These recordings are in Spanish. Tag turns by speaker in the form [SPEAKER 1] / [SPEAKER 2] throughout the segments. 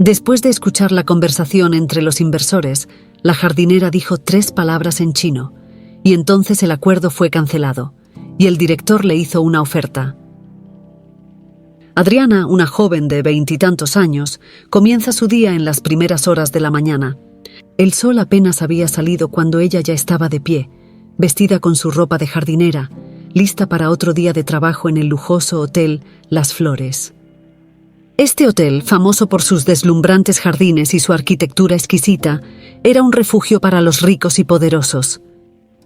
[SPEAKER 1] Después de escuchar la conversación entre los inversores, la jardinera dijo 3 palabras en chino, y entonces el acuerdo fue cancelado, y el director le hizo una oferta. Adriana, una joven de 20 y tantos años, comienza su día en las primeras horas de la mañana. El sol apenas había salido cuando ella ya estaba de pie, vestida con su ropa de jardinera, lista para otro día de trabajo en el lujoso hotel Las Flores. Este hotel, famoso por sus deslumbrantes jardines y su arquitectura exquisita, era un refugio para los ricos y poderosos.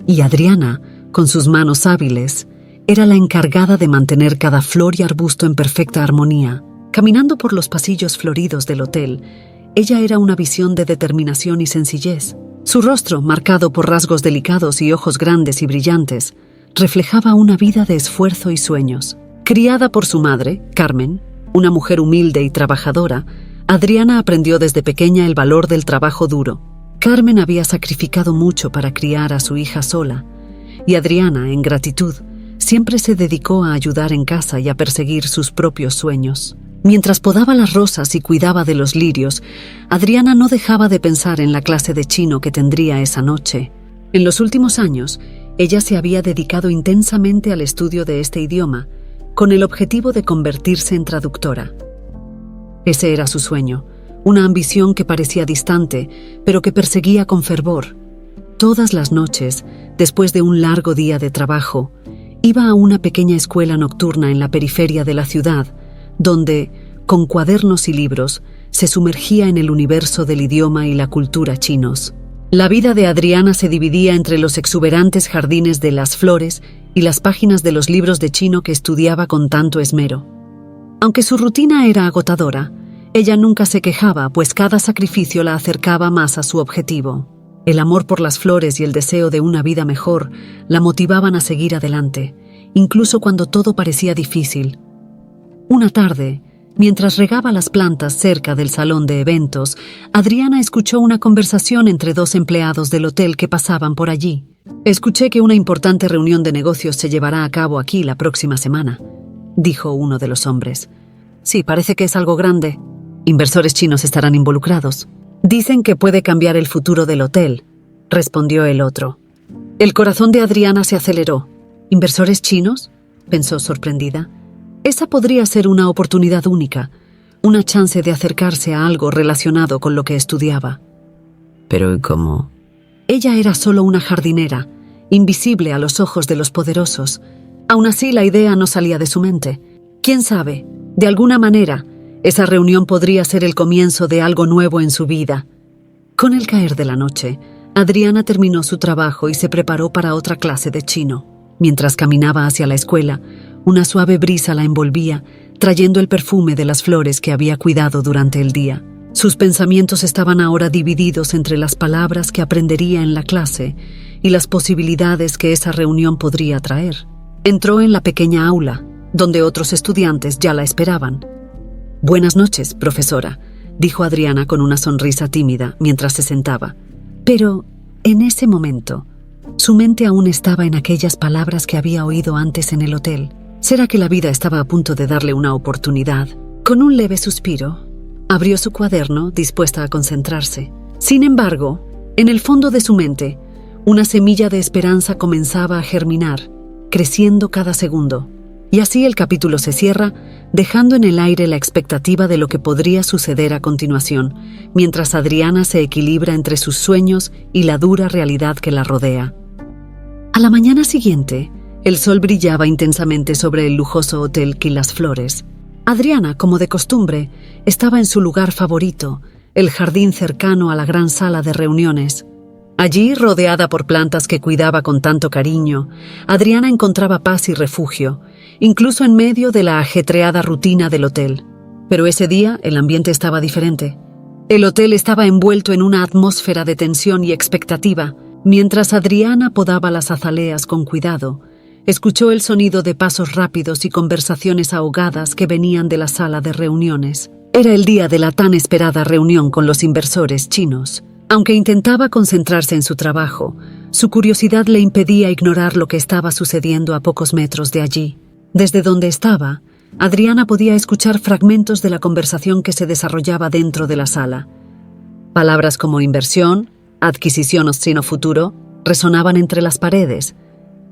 [SPEAKER 1] Y Adriana, con sus manos hábiles, era la encargada de mantener cada flor y arbusto en perfecta armonía. Caminando por los pasillos floridos del hotel, ella era una visión de determinación y sencillez. Su rostro, marcado por rasgos delicados y ojos grandes y brillantes, reflejaba una vida de esfuerzo y sueños. Criada por su madre, Carmen, una mujer humilde y trabajadora, Adriana aprendió desde pequeña el valor del trabajo duro. Carmen había sacrificado mucho para criar a su hija sola, y Adriana, en gratitud, siempre se dedicó a ayudar en casa y a perseguir sus propios sueños. Mientras podaba las rosas y cuidaba de los lirios, Adriana no dejaba de pensar en la clase de chino que tendría esa noche. En los últimos años, ella se había dedicado intensamente al estudio de este idioma, con el objetivo de convertirse en traductora. Ese era su sueño, una ambición que parecía distante, pero que perseguía con fervor. Todas las noches, después de un largo día de trabajo, iba a una pequeña escuela nocturna en la periferia de la ciudad, donde, con cuadernos y libros, se sumergía en el universo del idioma y la cultura chinos. La vida de Adriana se dividía entre los exuberantes jardines de Las Flores y las páginas de los libros de chino que estudiaba con tanto esmero. Aunque su rutina era agotadora, ella nunca se quejaba, pues cada sacrificio la acercaba más a su objetivo. El amor por las flores y el deseo de una vida mejor la motivaban a seguir adelante, incluso cuando todo parecía difícil. Una tarde, mientras regaba las plantas cerca del salón de eventos, Adriana escuchó una conversación entre 2 empleados del hotel que pasaban por allí. «Escuché que una importante reunión de negocios se llevará a cabo aquí la próxima semana», dijo uno de los hombres. «Sí, parece que es algo grande. Inversores chinos estarán involucrados. Dicen que puede cambiar el futuro del hotel», respondió el otro. El corazón de Adriana se aceleró. «¿Inversores chinos?», pensó sorprendida. Esa podría ser una oportunidad única, una chance de acercarse a algo relacionado con lo que estudiaba.
[SPEAKER 2] Pero ¿y cómo?
[SPEAKER 1] Ella era solo una jardinera, invisible a los ojos de los poderosos. Aún así, la idea no salía de su mente. ¿Quién sabe? De alguna manera, esa reunión podría ser el comienzo de algo nuevo en su vida. Con el caer de la noche, Adriana terminó su trabajo y se preparó para otra clase de chino. Mientras caminaba hacia la escuela, una suave brisa la envolvía, trayendo el perfume de las flores que había cuidado durante el día. Sus pensamientos estaban ahora divididos entre las palabras que aprendería en la clase y las posibilidades que esa reunión podría traer. Entró en la pequeña aula, donde otros estudiantes ya la esperaban. «Buenas noches, profesora», dijo Adriana con una sonrisa tímida mientras se sentaba. Pero, en ese momento, su mente aún estaba en aquellas palabras que había oído antes en el hotel. ¿Será que la vida estaba a punto de darle una oportunidad? Con un leve suspiro, abrió su cuaderno dispuesta a concentrarse. Sin embargo, en el fondo de su mente, una semilla de esperanza comenzaba a germinar, creciendo cada segundo. Y así el capítulo se cierra, dejando en el aire la expectativa de lo que podría suceder a continuación, mientras Adriana se equilibra entre sus sueños y la dura realidad que la rodea. A la mañana siguiente, el sol brillaba intensamente sobre el lujoso hotel Las Flores. Adriana, como de costumbre, estaba en su lugar favorito, el jardín cercano a la gran sala de reuniones. Allí, rodeada por plantas que cuidaba con tanto cariño, Adriana encontraba paz y refugio, incluso en medio de la ajetreada rutina del hotel. Pero ese día el ambiente estaba diferente. El hotel estaba envuelto en una atmósfera de tensión y expectativa. Mientras Adriana podaba las azaleas con cuidado, escuchó el sonido de pasos rápidos y conversaciones ahogadas que venían de la sala de reuniones. Era el día de la tan esperada reunión con los inversores chinos. Aunque intentaba concentrarse en su trabajo, su curiosidad le impedía ignorar lo que estaba sucediendo a pocos metros de allí. Desde donde estaba, Adriana podía escuchar fragmentos de la conversación que se desarrollaba dentro de la sala. Palabras como inversión, adquisición o destino futuro resonaban entre las paredes.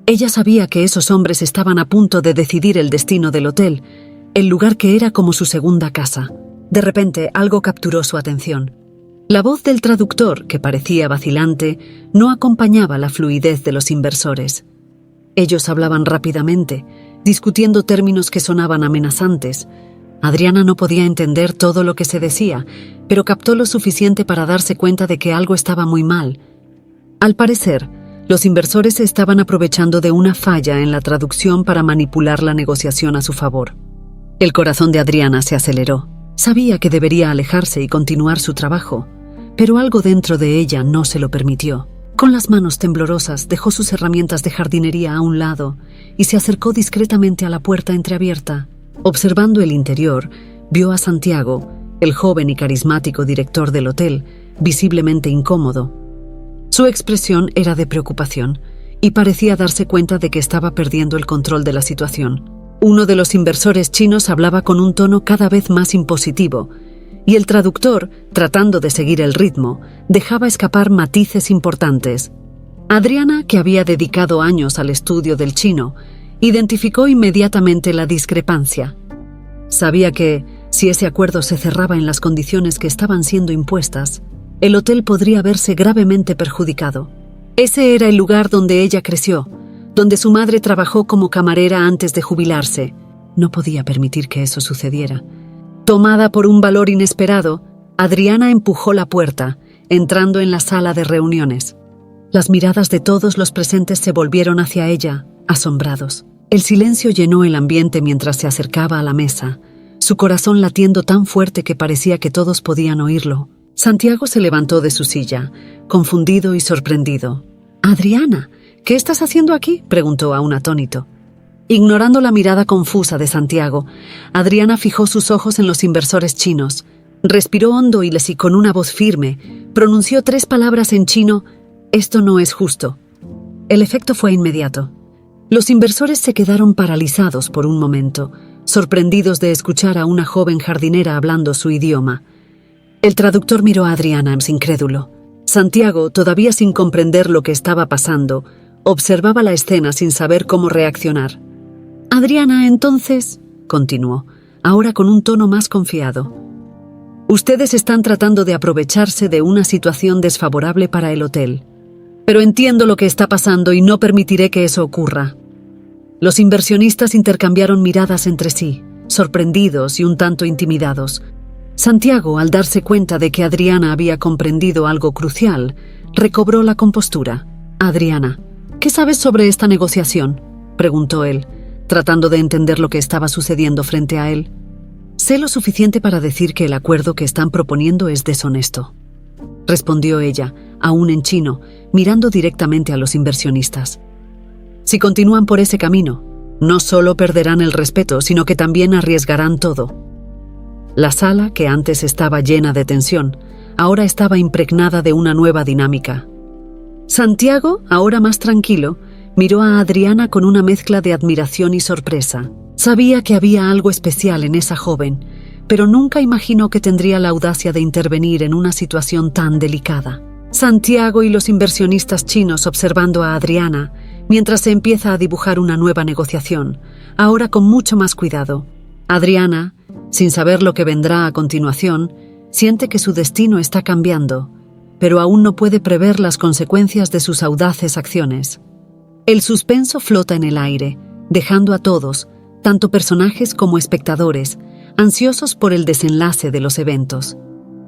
[SPEAKER 1] Ella sabía que esos hombres estaban a punto de decidir el destino del hotel, el lugar que era como su segunda casa. De repente, algo capturó su atención. La voz del traductor, que parecía vacilante, no acompañaba la fluidez de los inversores. Ellos hablaban rápidamente, discutiendo términos que sonaban amenazantes. Adriana no podía entender todo lo que se decía, pero captó lo suficiente para darse cuenta de que algo estaba muy mal. Al parecer, los inversores se estaban aprovechando de una falla en la traducción para manipular la negociación a su favor. El corazón de Adriana se aceleró. Sabía que debería alejarse y continuar su trabajo, pero algo dentro de ella no se lo permitió. Con las manos temblorosas dejó sus herramientas de jardinería a un lado y se acercó discretamente a la puerta entreabierta. Observando el interior, vio a Santiago, el joven y carismático director del hotel, visiblemente incómodo. Su expresión era de preocupación y parecía darse cuenta de que estaba perdiendo el control de la situación. Uno de los inversores chinos hablaba con un tono cada vez más impositivo, y el traductor, tratando de seguir el ritmo, dejaba escapar matices importantes. Adriana, que había dedicado años al estudio del chino, identificó inmediatamente la discrepancia. Sabía que, si ese acuerdo se cerraba en las condiciones que estaban siendo impuestas, el hotel podría verse gravemente perjudicado. Ese era el lugar donde ella creció, donde su madre trabajó como camarera antes de jubilarse. No podía permitir que eso sucediera. Tomada por un valor inesperado, Adriana empujó la puerta, entrando en la sala de reuniones. Las miradas de todos los presentes se volvieron hacia ella, asombrados. El silencio llenó el ambiente mientras se acercaba a la mesa, su corazón latiendo tan fuerte que parecía que todos podían oírlo. Santiago se levantó de su silla, confundido y sorprendido. «Adriana, ¿qué estás haciendo aquí?», preguntó aún atónito. Ignorando la mirada confusa de Santiago, Adriana fijó sus ojos en los inversores chinos. Respiró hondo y con una voz firme, pronunció 3 palabras en chino: «Esto no es justo». El efecto fue inmediato. Los inversores se quedaron paralizados por un momento, sorprendidos de escuchar a una joven jardinera hablando su idioma. El traductor miró a Adriana incrédulo. Santiago, todavía sin comprender lo que estaba pasando, observaba la escena sin saber cómo reaccionar. «Adriana, entonces», continuó, ahora con un tono más confiado, «ustedes están tratando de aprovecharse de una situación desfavorable para el hotel. Pero entiendo lo que está pasando y no permitiré que eso ocurra». Los inversionistas intercambiaron miradas entre sí, sorprendidos y un tanto intimidados. Santiago, al darse cuenta de que Adriana había comprendido algo crucial, recobró la compostura. «Adriana, ¿qué sabes sobre esta negociación?», preguntó él, tratando de entender lo que estaba sucediendo frente a él. «Sé lo suficiente para decir que el acuerdo que están proponiendo es deshonesto», respondió ella, aún en chino, mirando directamente a los inversionistas. «Si continúan por ese camino, no solo perderán el respeto, sino que también arriesgarán todo». La sala, que antes estaba llena de tensión, ahora estaba impregnada de una nueva dinámica. Santiago, ahora más tranquilo, miró a Adriana con una mezcla de admiración y sorpresa. Sabía que había algo especial en esa joven, pero nunca imaginó que tendría la audacia de intervenir en una situación tan delicada. Santiago y los inversionistas chinos observando a Adriana, mientras se empieza a dibujar una nueva negociación, ahora con mucho más cuidado. Adriana, sin saber lo que vendrá a continuación, siente que su destino está cambiando, pero aún no puede prever las consecuencias de sus audaces acciones. El suspenso flota en el aire, dejando a todos, tanto personajes como espectadores, ansiosos por el desenlace de los eventos.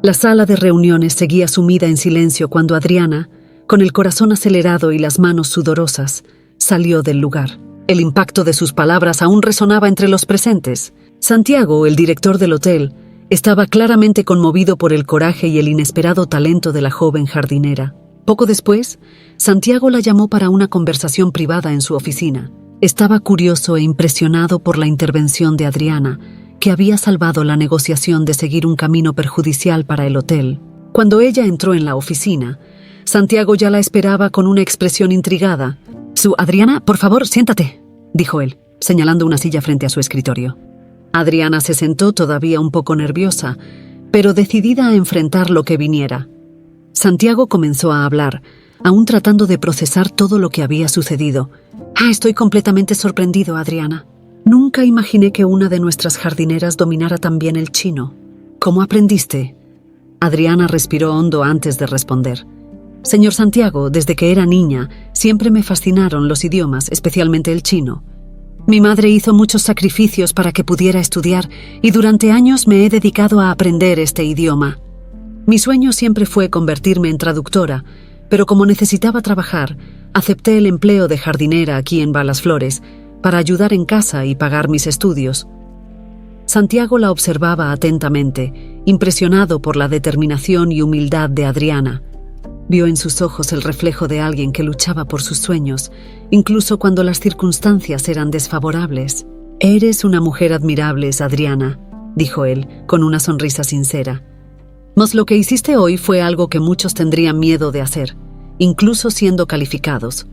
[SPEAKER 1] La sala de reuniones seguía sumida en silencio cuando Adriana, con el corazón acelerado y las manos sudorosas, salió del lugar. El impacto de sus palabras aún resonaba entre los presentes. Santiago, el director del hotel, estaba claramente conmovido por el coraje y el inesperado talento de la joven jardinera. Poco después, Santiago la llamó para una conversación privada en su oficina. Estaba curioso e impresionado por la intervención de Adriana, que había salvado la negociación de seguir un camino perjudicial para el hotel. Cuando ella entró en la oficina, Santiago ya la esperaba con una expresión intrigada. «Adriana, por favor, siéntate», dijo él, señalando una silla frente a su escritorio. Adriana se sentó todavía un poco nerviosa, pero decidida a enfrentar lo que viniera. Santiago comenzó a hablar, aún tratando de procesar todo lo que había sucedido. Estoy completamente sorprendido, Adriana. Nunca imaginé que una de nuestras jardineras dominara tan bien el chino. ¿Cómo aprendiste? Adriana respiró hondo antes de responder. Señor Santiago, desde que era niña, siempre me fascinaron los idiomas, especialmente el chino. Mi madre hizo muchos sacrificios para que pudiera estudiar y durante años me he dedicado a aprender este idioma. Mi sueño siempre fue convertirme en traductora, pero como necesitaba trabajar, acepté el empleo de jardinera aquí en Balasflores para ayudar en casa y pagar mis estudios. Santiago la observaba atentamente, impresionado por la determinación y humildad de Adriana. Vio en sus ojos el reflejo de alguien que luchaba por sus sueños, incluso cuando las circunstancias eran desfavorables. «Eres una mujer admirable, Adriana», dijo él, con una sonrisa sincera. «Mas lo que hiciste hoy fue algo que muchos tendrían miedo de hacer, incluso siendo calificados».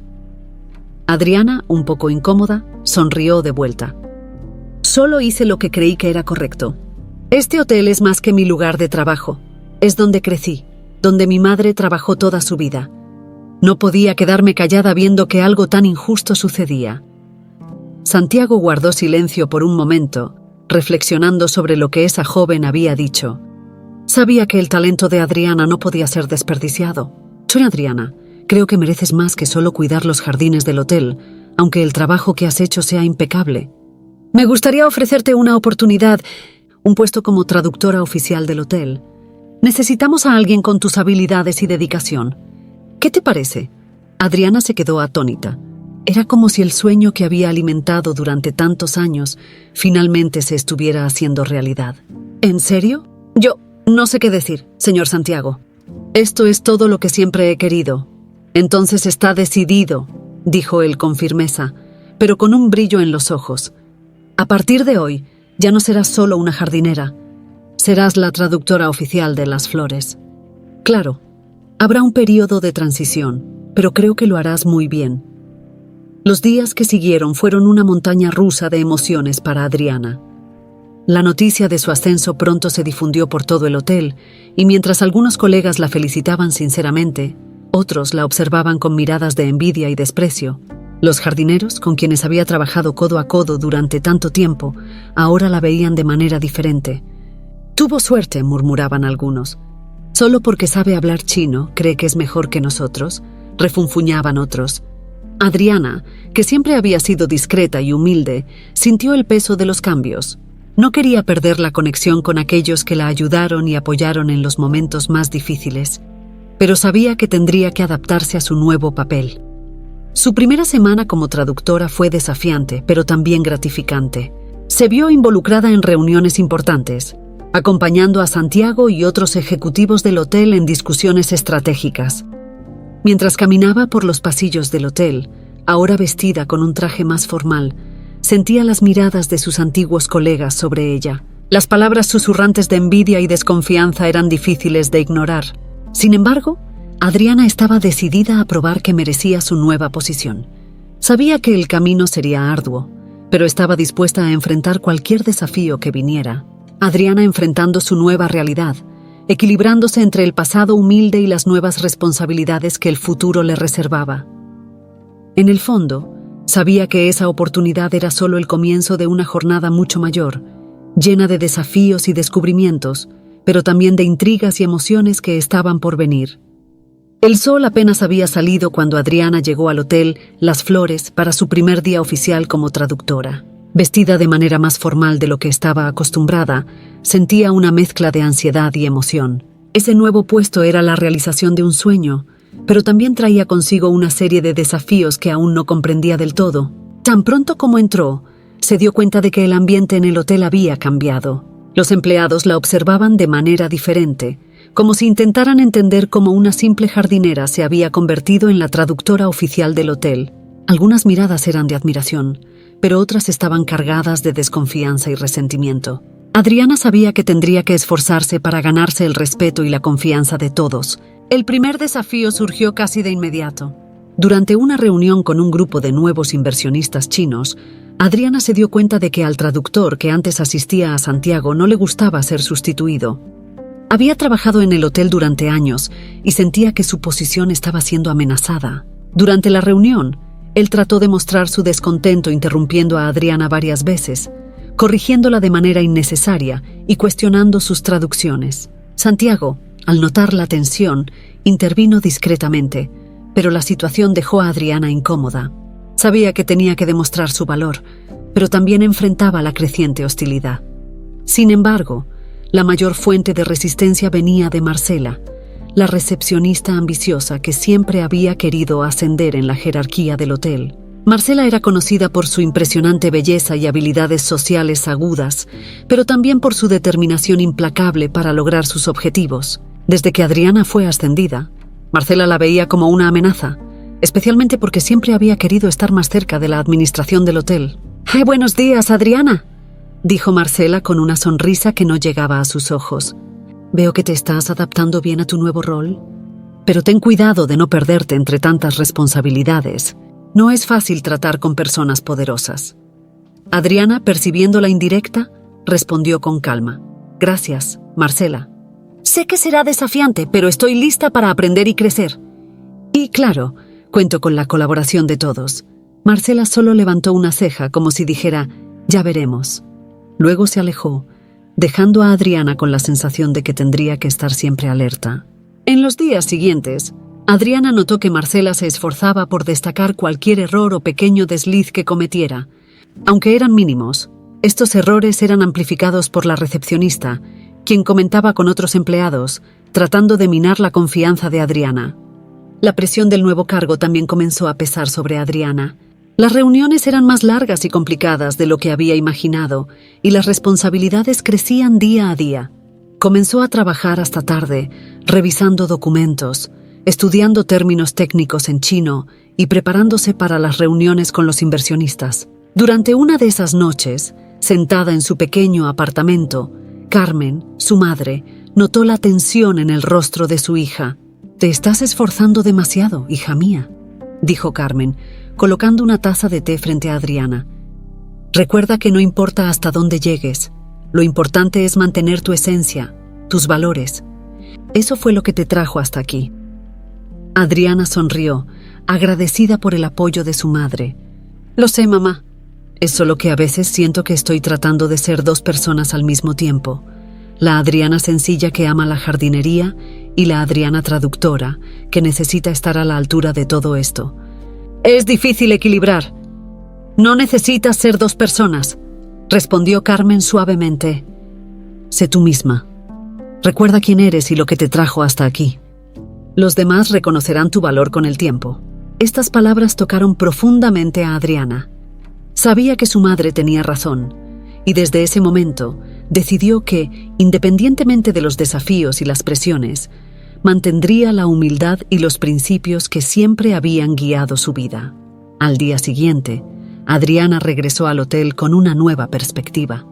[SPEAKER 1] Adriana, un poco incómoda, sonrió de vuelta. «Solo hice lo que creí que era correcto. Este hotel es más que mi lugar de trabajo. Es donde crecí, donde mi madre trabajó toda su vida. No podía quedarme callada viendo que algo tan injusto sucedía». Santiago guardó silencio por un momento, reflexionando sobre lo que esa joven había dicho. Sabía que el talento de Adriana no podía ser desperdiciado. «Soy Adriana. Creo que mereces más que solo cuidar los jardines del hotel, aunque el trabajo que has hecho sea impecable. Me gustaría ofrecerte una oportunidad, un puesto como traductora oficial del hotel. Necesitamos a alguien con tus habilidades y dedicación. ¿Qué te parece?» Adriana se quedó atónita. Era como si el sueño que había alimentado durante tantos años finalmente se estuviera haciendo realidad. ¿En serio? Yo no sé qué decir, señor Santiago. Esto es todo lo que siempre he querido. Entonces está decidido, dijo él con firmeza, pero con un brillo en los ojos. A partir de hoy, ya no serás solo una jardinera. Serás la traductora oficial de las flores. Claro, habrá un periodo de transición, pero creo que lo harás muy bien. Los días que siguieron fueron una montaña rusa de emociones para Adriana. La noticia de su ascenso pronto se difundió por todo el hotel, y mientras algunos colegas la felicitaban sinceramente, otros la observaban con miradas de envidia y desprecio. Los jardineros, con quienes había trabajado codo a codo durante tanto tiempo, ahora la veían de manera diferente. «Tuvo suerte», murmuraban algunos. «Solo porque sabe hablar chino, cree que es mejor que nosotros», refunfuñaban otros. Adriana, que siempre había sido discreta y humilde, sintió el peso de los cambios. No quería perder la conexión con aquellos que la ayudaron y apoyaron en los momentos más difíciles, pero sabía que tendría que adaptarse a su nuevo papel. Su primera semana como traductora fue desafiante, pero también gratificante. Se vio involucrada en reuniones importantes, acompañando a Santiago y otros ejecutivos del hotel en discusiones estratégicas. Mientras caminaba por los pasillos del hotel, ahora vestida con un traje más formal, sentía las miradas de sus antiguos colegas sobre ella. Las palabras susurrantes de envidia y desconfianza eran difíciles de ignorar. Sin embargo, Adriana estaba decidida a probar que merecía su nueva posición. Sabía que el camino sería arduo, pero estaba dispuesta a enfrentar cualquier desafío que viniera. Adriana enfrentando su nueva realidad, equilibrándose entre el pasado humilde y las nuevas responsabilidades que el futuro le reservaba. En el fondo, sabía que esa oportunidad era solo el comienzo de una jornada mucho mayor, llena de desafíos y descubrimientos, pero también de intrigas y emociones que estaban por venir. El sol apenas había salido cuando Adriana llegó al hotel Las Flores para su primer día oficial como traductora. Vestida de manera más formal de lo que estaba acostumbrada, sentía una mezcla de ansiedad y emoción. Ese nuevo puesto era la realización de un sueño, pero también traía consigo una serie de desafíos que aún no comprendía del todo. Tan pronto como entró, se dio cuenta de que el ambiente en el hotel había cambiado. Los empleados la observaban de manera diferente, como si intentaran entender cómo una simple jardinera se había convertido en la traductora oficial del hotel. Algunas miradas eran de admiración, pero otras estaban cargadas de desconfianza y resentimiento. Adriana sabía que tendría que esforzarse para ganarse el respeto y la confianza de todos. El primer desafío surgió casi de inmediato. Durante una reunión con un grupo de nuevos inversionistas chinos, Adriana se dio cuenta de que al traductor que antes asistía a Santiago no le gustaba ser sustituido. Había trabajado en el hotel durante años y sentía que su posición estaba siendo amenazada. Durante la reunión, él trató de mostrar su descontento interrumpiendo a Adriana varias veces, corrigiéndola de manera innecesaria y cuestionando sus traducciones. Santiago, al notar la tensión, intervino discretamente, pero la situación dejó a Adriana incómoda. Sabía que tenía que demostrar su valor, pero también enfrentaba la creciente hostilidad. Sin embargo, la mayor fuente de resistencia venía de Marcela, la recepcionista ambiciosa que siempre había querido ascender en la jerarquía del hotel. Marcela era conocida por su impresionante belleza y habilidades sociales agudas, pero también por su determinación implacable para lograr sus objetivos. Desde que Adriana fue ascendida, Marcela la veía como una amenaza, especialmente porque siempre había querido estar más cerca de la administración del hotel. «Buenos días, Adriana», dijo Marcela con una sonrisa que no llegaba a sus ojos. «Veo que te estás adaptando bien a tu nuevo rol, pero ten cuidado de no perderte entre tantas responsabilidades. No es fácil tratar con personas poderosas». Adriana, percibiendo la indirecta, respondió con calma. «Gracias, Marcela. Sé que será desafiante, pero estoy lista para aprender y crecer. Y claro, cuento con la colaboración de todos». Marcela solo levantó una ceja como si dijera, «Ya veremos». Luego se alejó, dejando a Adriana con la sensación de que tendría que estar siempre alerta. En los días siguientes, Adriana notó que Marcela se esforzaba por destacar cualquier error o pequeño desliz que cometiera. Aunque eran mínimos, estos errores eran amplificados por la recepcionista, quien comentaba con otros empleados, tratando de minar la confianza de Adriana. La presión del nuevo cargo también comenzó a pesar sobre Adriana. Las reuniones eran más largas y complicadas de lo que había imaginado, y las responsabilidades crecían día a día. Comenzó a trabajar hasta tarde, revisando documentos, estudiando términos técnicos en chino y preparándose para las reuniones con los inversionistas. Durante una de esas noches, sentada en su pequeño apartamento, Carmen, su madre, notó la tensión en el rostro de su hija. «Te estás esforzando demasiado, hija mía», dijo Carmen, colocando una taza de té frente a Adriana. «Recuerda que no importa hasta dónde llegues, lo importante es mantener tu esencia, tus valores. Eso fue lo que te trajo hasta aquí». Adriana sonrió, agradecida por el apoyo de su madre. «Lo sé, mamá. Es solo que a veces siento que estoy tratando de ser dos personas al mismo tiempo. La Adriana sencilla que ama la jardinería y la Adriana traductora que necesita estar a la altura de todo esto. Es difícil equilibrar. No necesitas ser dos personas», respondió Carmen suavemente. «Sé tú misma. Recuerda quién eres y lo que te trajo hasta aquí. Los demás reconocerán tu valor con el tiempo». Estas palabras tocaron profundamente a Adriana. Sabía que su madre tenía razón, y desde ese momento decidió que, independientemente de los desafíos y las presiones, mantendría la humildad y los principios que siempre habían guiado su vida. Al día siguiente, Adriana regresó al hotel con una nueva perspectiva.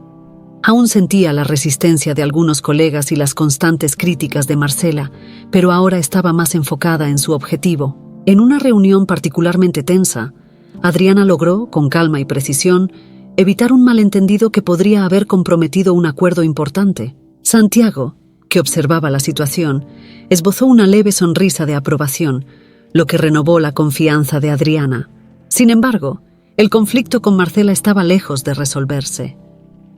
[SPEAKER 1] Aún sentía la resistencia de algunos colegas y las constantes críticas de Marcela, pero ahora estaba más enfocada en su objetivo. En una reunión particularmente tensa, Adriana logró, con calma y precisión, evitar un malentendido que podría haber comprometido un acuerdo importante. Santiago, que observaba la situación, esbozó una leve sonrisa de aprobación, lo que renovó la confianza de Adriana. Sin embargo, el conflicto con Marcela estaba lejos de resolverse.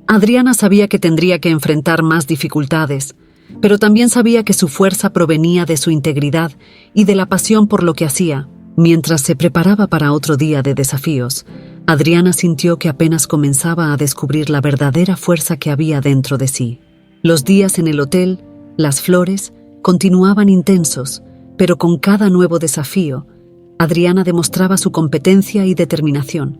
[SPEAKER 1] Adriana sabía que tendría que enfrentar más dificultades, pero también sabía que su fuerza provenía de su integridad y de la pasión por lo que hacía. Mientras se preparaba para otro día de desafíos, Adriana sintió que apenas comenzaba a descubrir la verdadera fuerza que había dentro de sí. Los días en el hotel, las flores, continuaban intensos, pero con cada nuevo desafío, Adriana demostraba su competencia y determinación.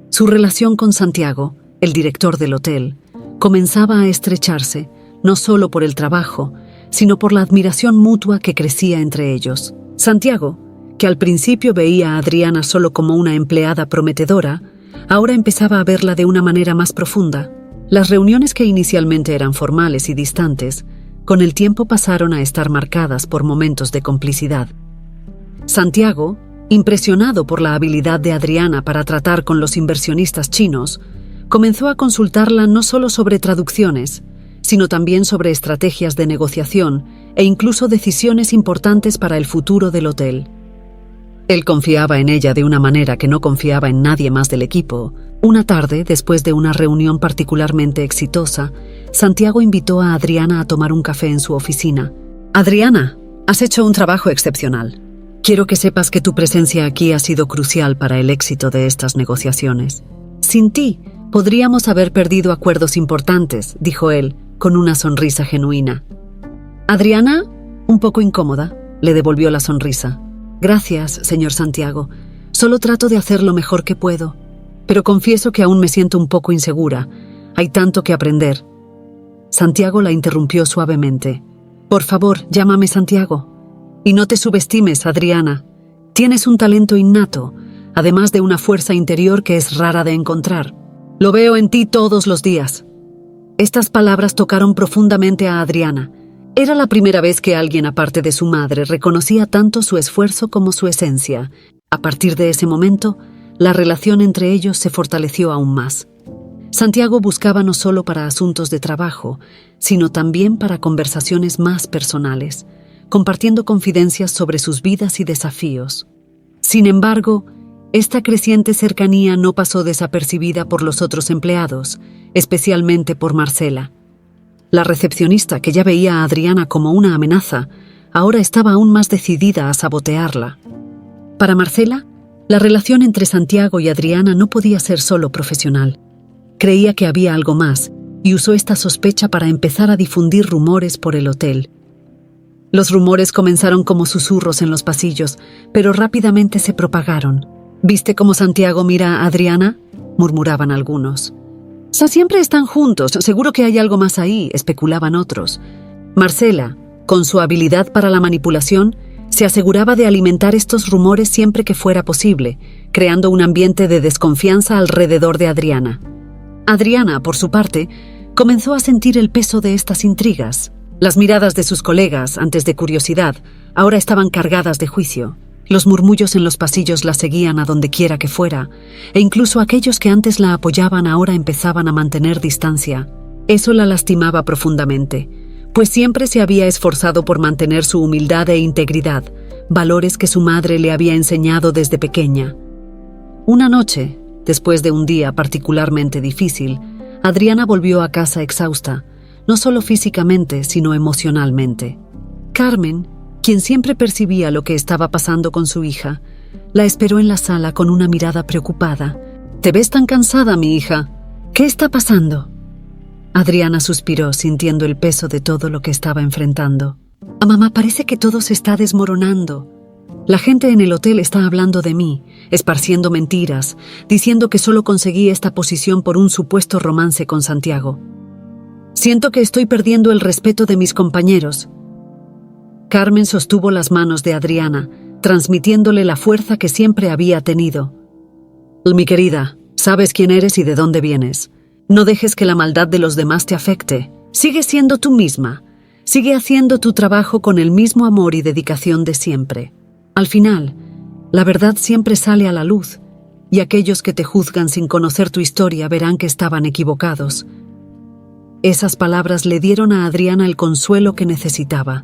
[SPEAKER 1] Su relación con Santiago, el director del hotel, comenzaba a estrecharse, no solo por el trabajo, sino por la admiración mutua que crecía entre ellos. Santiago, que al principio veía a Adriana solo como una empleada prometedora, ahora empezaba a verla de una manera más profunda. Las reuniones que inicialmente eran formales y distantes, con el tiempo pasaron a estar marcadas por momentos de complicidad. Santiago, Impresionado por la habilidad de Adriana para tratar con los inversionistas chinos, comenzó a consultarla no solo sobre traducciones, sino también sobre estrategias de negociación e incluso decisiones importantes para el futuro del hotel. Él confiaba en ella de una manera que no confiaba en nadie más del equipo. Una tarde, después de una reunión particularmente exitosa, Santiago invitó a Adriana a tomar un café en su oficina. «Adriana, has hecho un trabajo excepcional. Quiero que sepas que tu presencia aquí ha sido crucial para el éxito de estas negociaciones. Sin ti, podríamos haber perdido acuerdos importantes», dijo él, con una sonrisa genuina. Adriana, un poco incómoda, le devolvió la sonrisa. «Gracias, señor Santiago. Solo trato de hacer lo mejor que puedo. Pero confieso que aún me siento un poco insegura. Hay tanto que aprender». Santiago la interrumpió suavemente. «Por favor, llámame Santiago. Y no te subestimes, Adriana. Tienes un talento innato, además de una fuerza interior que es rara de encontrar. Lo veo en ti todos los días». Estas palabras tocaron profundamente a Adriana. Era la primera vez que alguien aparte de su madre reconocía tanto su esfuerzo como su esencia. A partir de ese momento, la relación entre ellos se fortaleció aún más. Santiago buscaba no solo para asuntos de trabajo, sino también para conversaciones más personales, compartiendo confidencias sobre sus vidas y desafíos. Sin embargo, esta creciente cercanía no pasó desapercibida por los otros empleados, especialmente por Marcela. La recepcionista, que ya veía a Adriana como una amenaza, ahora estaba aún más decidida a sabotearla. Para Marcela, la relación entre Santiago y Adriana no podía ser solo profesional. Creía que había algo más y usó esta sospecha para empezar a difundir rumores por el hotel. Los rumores comenzaron como susurros en los pasillos, pero rápidamente se propagaron. «¿Viste cómo Santiago mira a Adriana?», murmuraban algunos. «Siempre están juntos, seguro que hay algo más ahí», especulaban otros. Marcela, con su habilidad para la manipulación, se aseguraba de alimentar estos rumores siempre que fuera posible, creando un ambiente de desconfianza alrededor de Adriana. Adriana, por su parte, comenzó a sentir el peso de estas intrigas. Las miradas de sus colegas, antes de curiosidad, ahora estaban cargadas de juicio. Los murmullos en los pasillos la seguían a donde quiera que fuera, e incluso aquellos que antes la apoyaban ahora empezaban a mantener distancia. Eso la lastimaba profundamente, pues siempre se había esforzado por mantener su humildad e integridad, valores que su madre le había enseñado desde pequeña. Una noche, después de un día particularmente difícil, Adriana volvió a casa exhausta, no solo físicamente, sino emocionalmente. Carmen, quien siempre percibía lo que estaba pasando con su hija, la esperó en la sala con una mirada preocupada. «¿Te ves tan cansada, mi hija? ¿Qué está pasando?». Adriana suspiró, sintiendo el peso de todo lo que estaba enfrentando. «Mamá, parece que todo se está desmoronando. La gente en el hotel está hablando de mí, esparciendo mentiras, diciendo que solo conseguí esta posición por un supuesto romance con Santiago. Siento que estoy perdiendo el respeto de mis compañeros». Carmen sostuvo las manos de Adriana, transmitiéndole la fuerza que siempre había tenido. «Mi querida, sabes quién eres y de dónde vienes. No dejes que la maldad de los demás te afecte. Sigue siendo tú misma. Sigue haciendo tu trabajo con el mismo amor y dedicación de siempre. Al final, la verdad siempre sale a la luz, y aquellos que te juzgan sin conocer tu historia verán que estaban equivocados». Esas palabras le dieron a Adriana el consuelo que necesitaba.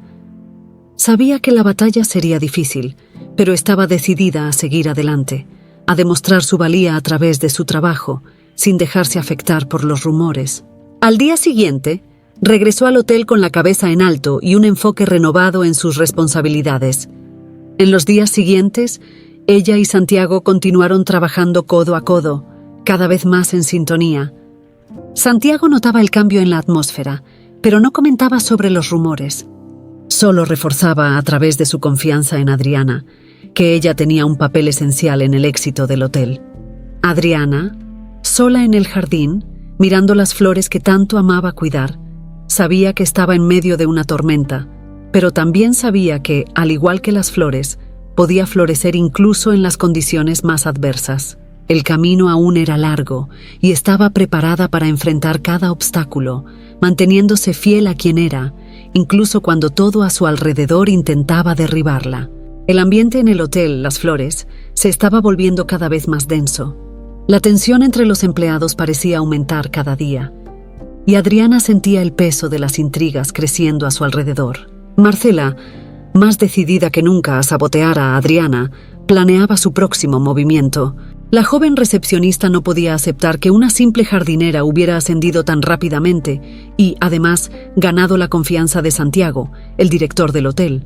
[SPEAKER 1] Sabía que la batalla sería difícil, pero estaba decidida a seguir adelante, a demostrar su valía a través de su trabajo, sin dejarse afectar por los rumores. Al día siguiente, regresó al hotel con la cabeza en alto y un enfoque renovado en sus responsabilidades. En los días siguientes, ella y Santiago continuaron trabajando codo a codo, cada vez más en sintonía. Santiago notaba el cambio en la atmósfera, pero no comentaba sobre los rumores. Solo reforzaba a través de su confianza en Adriana, que ella tenía un papel esencial en el éxito del hotel. Adriana, sola en el jardín, mirando las flores que tanto amaba cuidar, sabía que estaba en medio de una tormenta, pero también sabía que, al igual que las flores, podía florecer incluso en las condiciones más adversas. El camino aún era largo y estaba preparada para enfrentar cada obstáculo, manteniéndose fiel a quien era, incluso cuando todo a su alrededor intentaba derribarla. El ambiente en el hotel Las Flores se estaba volviendo cada vez más denso. La tensión entre los empleados parecía aumentar cada día, y Adriana sentía el peso de las intrigas creciendo a su alrededor. Marcela, más decidida que nunca a sabotear a Adriana, planeaba su próximo movimiento. La joven recepcionista no podía aceptar que una simple jardinera hubiera ascendido tan rápidamente y, además, ganado la confianza de Santiago, el director del hotel.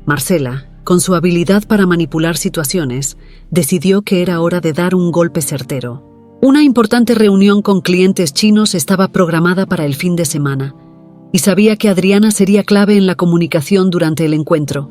[SPEAKER 1] Marcela, con su habilidad para manipular situaciones, decidió que era hora de dar un golpe certero. Una importante reunión con clientes chinos estaba programada para el fin de semana, y sabía que Adriana sería clave en la comunicación durante el encuentro.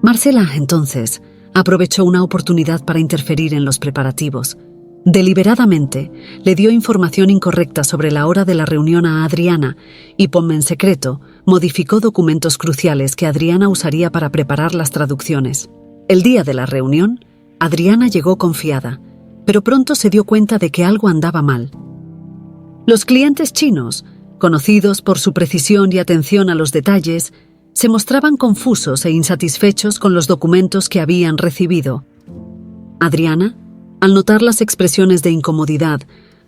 [SPEAKER 1] Marcela, entonces, aprovechó una oportunidad para interferir en los preparativos. Deliberadamente, le dio información incorrecta sobre la hora de la reunión a Adriana y, en secreto, modificó documentos cruciales que Adriana usaría para preparar las traducciones. El día de la reunión, Adriana llegó confiada, pero pronto se dio cuenta de que algo andaba mal. Los clientes chinos, conocidos por su precisión y atención a los detalles, se mostraban confusos e insatisfechos con los documentos que habían recibido. Adriana, al notar las expresiones de incomodidad,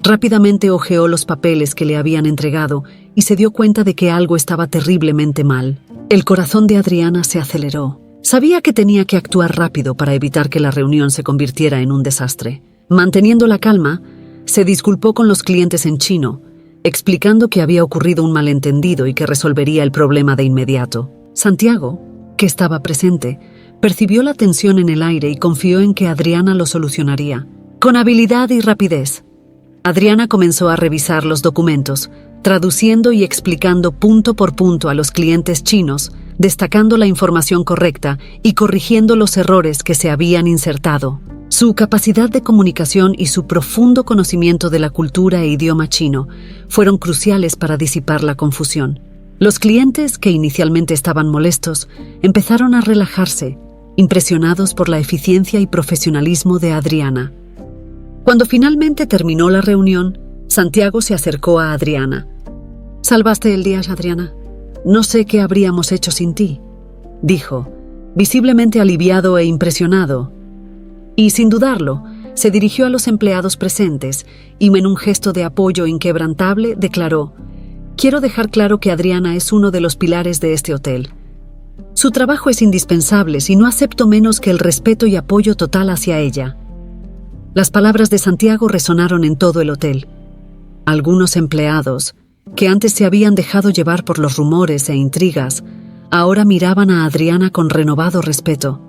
[SPEAKER 1] rápidamente hojeó los papeles que le habían entregado y se dio cuenta de que algo estaba terriblemente mal. El corazón de Adriana se aceleró. Sabía que tenía que actuar rápido para evitar que la reunión se convirtiera en un desastre. Manteniendo la calma, se disculpó con los clientes en chino, explicando que había ocurrido un malentendido y que resolvería el problema de inmediato. Santiago, que estaba presente, percibió la tensión en el aire y confió en que Adriana lo solucionaría. Con habilidad y rapidez, Adriana comenzó a revisar los documentos, traduciendo y explicando punto por punto a los clientes chinos, destacando la información correcta y corrigiendo los errores que se habían insertado. Su capacidad de comunicación y su profundo conocimiento de la cultura e idioma chino fueron cruciales para disipar la confusión. Los clientes, que inicialmente estaban molestos, empezaron a relajarse, impresionados por la eficiencia y profesionalismo de Adriana. Cuando finalmente terminó la reunión, Santiago se acercó a Adriana. «Salvaste el día, Adriana. No sé qué habríamos hecho sin ti», dijo, visiblemente aliviado e impresionado. Y, sin dudarlo, se dirigió a los empleados presentes y, en un gesto de apoyo inquebrantable, declaró: «Quiero dejar claro que Adriana es uno de los pilares de este hotel. Su trabajo es indispensable y no acepto menos que el respeto y apoyo total hacia ella». Las palabras de Santiago resonaron en todo el hotel. Algunos empleados, que antes se habían dejado llevar por los rumores e intrigas, ahora miraban a Adriana con renovado respeto.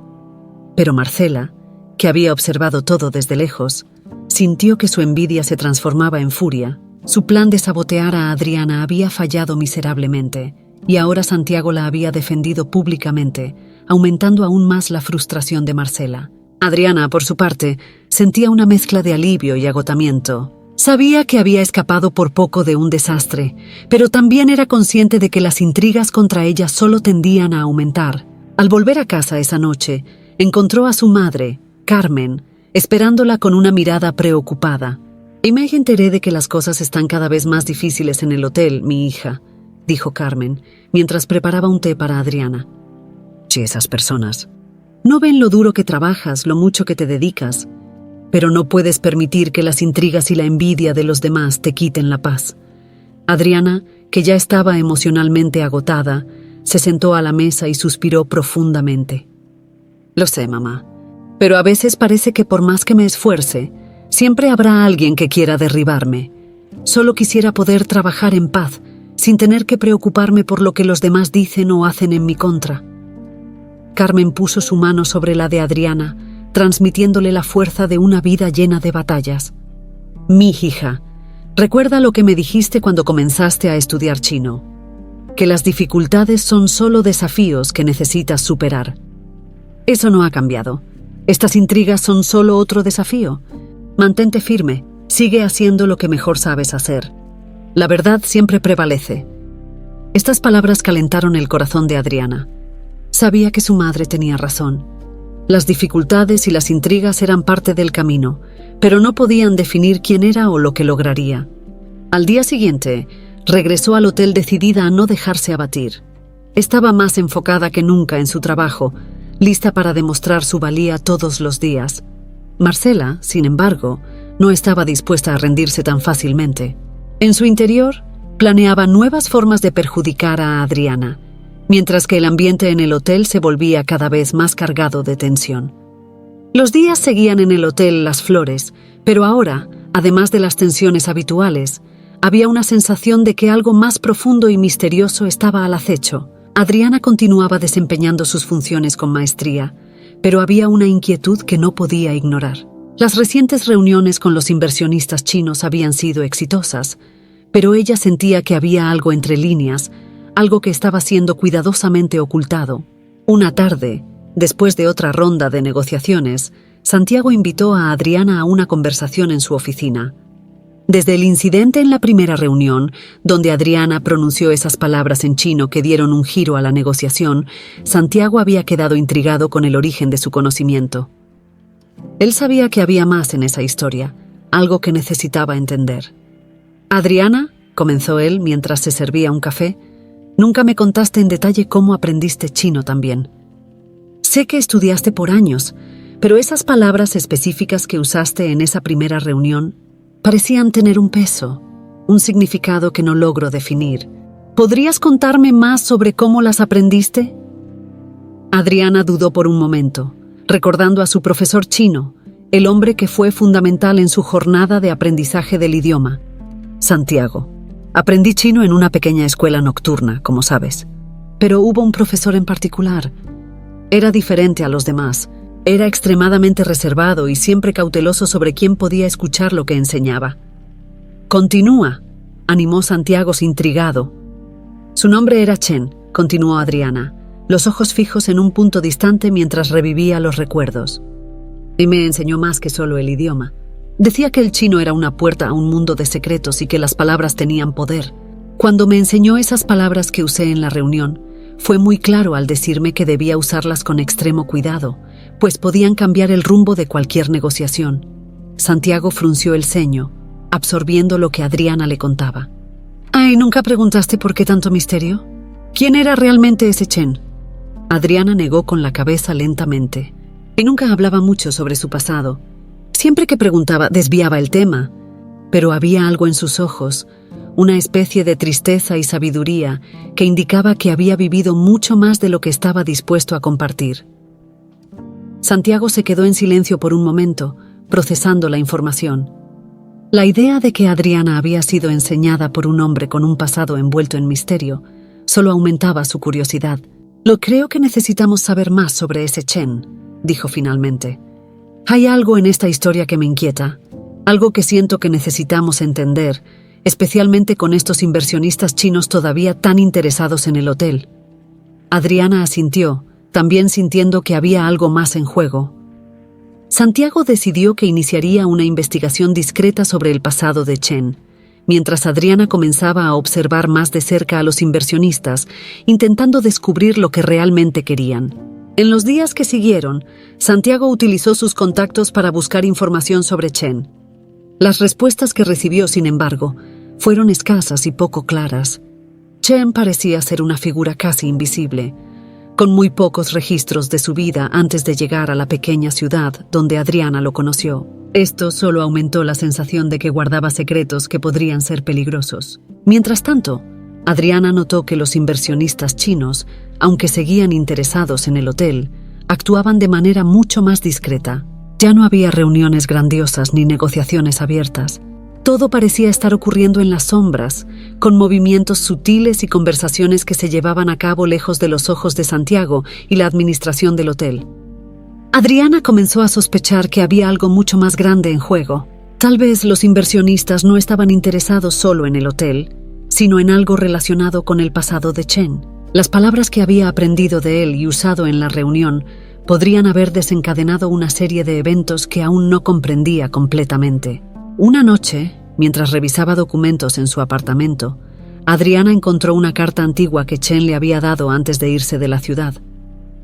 [SPEAKER 1] Pero Marcela, que había observado todo desde lejos, sintió que su envidia se transformaba en furia. Su plan de sabotear a Adriana había fallado miserablemente, y ahora Santiago la había defendido públicamente, aumentando aún más la frustración de Marcela. Adriana, por su parte, sentía una mezcla de alivio y agotamiento. Sabía que había escapado por poco de un desastre, pero también era consciente de que las intrigas contra ella solo tendían a aumentar. Al volver a casa esa noche, encontró a su madre, Carmen, esperándola con una mirada preocupada. «Y me enteré de que las cosas están cada vez más difíciles en el hotel, mi hija», dijo Carmen, mientras preparaba un té para Adriana. «Si esas personas no ven lo duro que trabajas, lo mucho que te dedicas, pero no puedes permitir que las intrigas y la envidia de los demás te quiten la paz». Adriana, que ya estaba emocionalmente agotada, se sentó a la mesa y suspiró profundamente. «Lo sé, mamá, pero a veces parece que por más que me esfuerce, siempre habrá alguien que quiera derribarme. Solo quisiera poder trabajar en paz, sin tener que preocuparme por lo que los demás dicen o hacen en mi contra». Carmen puso su mano sobre la de Adriana, transmitiéndole la fuerza de una vida llena de batallas. «Mi hija, recuerda lo que me dijiste cuando comenzaste a estudiar chino, que las dificultades son solo desafíos que necesitas superar. Eso no ha cambiado. Estas intrigas son solo otro desafío. Mantente firme, sigue haciendo lo que mejor sabes hacer. La verdad siempre prevalece». Estas palabras calentaron el corazón de Adriana. Sabía que su madre tenía razón. Las dificultades y las intrigas eran parte del camino, pero no podían definir quién era o lo que lograría. Al día siguiente, regresó al hotel decidida a no dejarse abatir. Estaba más enfocada que nunca en su trabajo, lista para demostrar su valía todos los días. Marcela, sin embargo, no estaba dispuesta a rendirse tan fácilmente. En su interior, planeaba nuevas formas de perjudicar a Adriana, mientras que el ambiente en el hotel se volvía cada vez más cargado de tensión. Los días seguían en el hotel Las Flores, pero ahora, además de las tensiones habituales, había una sensación de que algo más profundo y misterioso estaba al acecho. Adriana continuaba desempeñando sus funciones con maestría, pero había una inquietud que no podía ignorar. Las recientes reuniones con los inversionistas chinos habían sido exitosas, pero ella sentía que había algo entre líneas, algo que estaba siendo cuidadosamente ocultado. Una tarde, después de otra ronda de negociaciones, Santiago invitó a Adriana a una conversación en su oficina. Desde el incidente en la primera reunión, donde Adriana pronunció esas palabras en chino que dieron un giro a la negociación, Santiago había quedado intrigado con el origen de su conocimiento. Él sabía que había más en esa historia, algo que necesitaba entender. «Adriana», comenzó él mientras se servía un café, «nunca me contaste en detalle cómo aprendiste chino también. Sé que estudiaste por años, pero esas palabras específicas que usaste en esa primera reunión parecían tener un peso, un significado que no logro definir. ¿Podrías contarme más sobre cómo las aprendiste?» Adriana dudó por un momento, recordando a su profesor chino, el hombre que fue fundamental en su jornada de aprendizaje del idioma. «Santiago, aprendí chino en una pequeña escuela nocturna, como sabes. Pero hubo un profesor en particular. Era diferente a los demás. Era extremadamente reservado y siempre cauteloso sobre quién podía escuchar lo que enseñaba». «Continúa», animó Santiago intrigado. «Su nombre era Chen», continuó Adriana, los ojos fijos en un punto distante mientras revivía los recuerdos. «Y me enseñó más que solo el idioma. Decía que el chino era una puerta a un mundo de secretos y que las palabras tenían poder. Cuando me enseñó esas palabras que usé en la reunión, fue muy claro al decirme que debía usarlas con extremo cuidado, pues podían cambiar el rumbo de cualquier negociación». Santiago frunció el ceño, absorbiendo lo que Adriana le contaba. «Ay, ¿nunca preguntaste por qué tanto misterio? ¿Quién era realmente ese Chen?» Adriana negó con la cabeza lentamente. Y nunca hablaba mucho sobre su pasado. Siempre que preguntaba, desviaba el tema. Pero había algo en sus ojos, una especie de tristeza y sabiduría que indicaba que había vivido mucho más de lo que estaba dispuesto a compartir. Santiago se quedó en silencio por un momento, procesando la información. La idea de que Adriana había sido enseñada por un hombre con un pasado envuelto en misterio solo aumentaba su curiosidad. «Creo que necesitamos saber más sobre ese Chen», dijo finalmente. «Hay algo en esta historia que me inquieta, algo que siento que necesitamos entender, especialmente con estos inversionistas chinos todavía tan interesados en el hotel». Adriana asintió, también sintiendo que había algo más en juego. Santiago decidió que iniciaría una investigación discreta sobre el pasado de Chen, mientras Adriana comenzaba a observar más de cerca a los inversionistas, intentando descubrir lo que realmente querían. En los días que siguieron, Santiago utilizó sus contactos para buscar información sobre Chen. Las respuestas que recibió, sin embargo, fueron escasas y poco claras. Chen parecía ser una figura casi invisible, con muy pocos registros de su vida antes de llegar a la pequeña ciudad donde Adriana lo conoció. Esto solo aumentó la sensación de que guardaba secretos que podrían ser peligrosos. Mientras tanto, Adriana notó que los inversionistas chinos, aunque seguían interesados en el hotel, actuaban de manera mucho más discreta. Ya no había reuniones grandiosas ni negociaciones abiertas. Todo parecía estar ocurriendo en las sombras, con movimientos sutiles y conversaciones que se llevaban a cabo lejos de los ojos de Santiago y la administración del hotel. Adriana comenzó a sospechar que había algo mucho más grande en juego. Tal vez los inversionistas no estaban interesados solo en el hotel, sino en algo relacionado con el pasado de Chen. Las palabras que había aprendido de él y usado en la reunión podrían haber desencadenado una serie de eventos que aún no comprendía completamente. Una noche, mientras revisaba documentos en su apartamento, Adriana encontró una carta antigua que Chen le había dado antes de irse de la ciudad.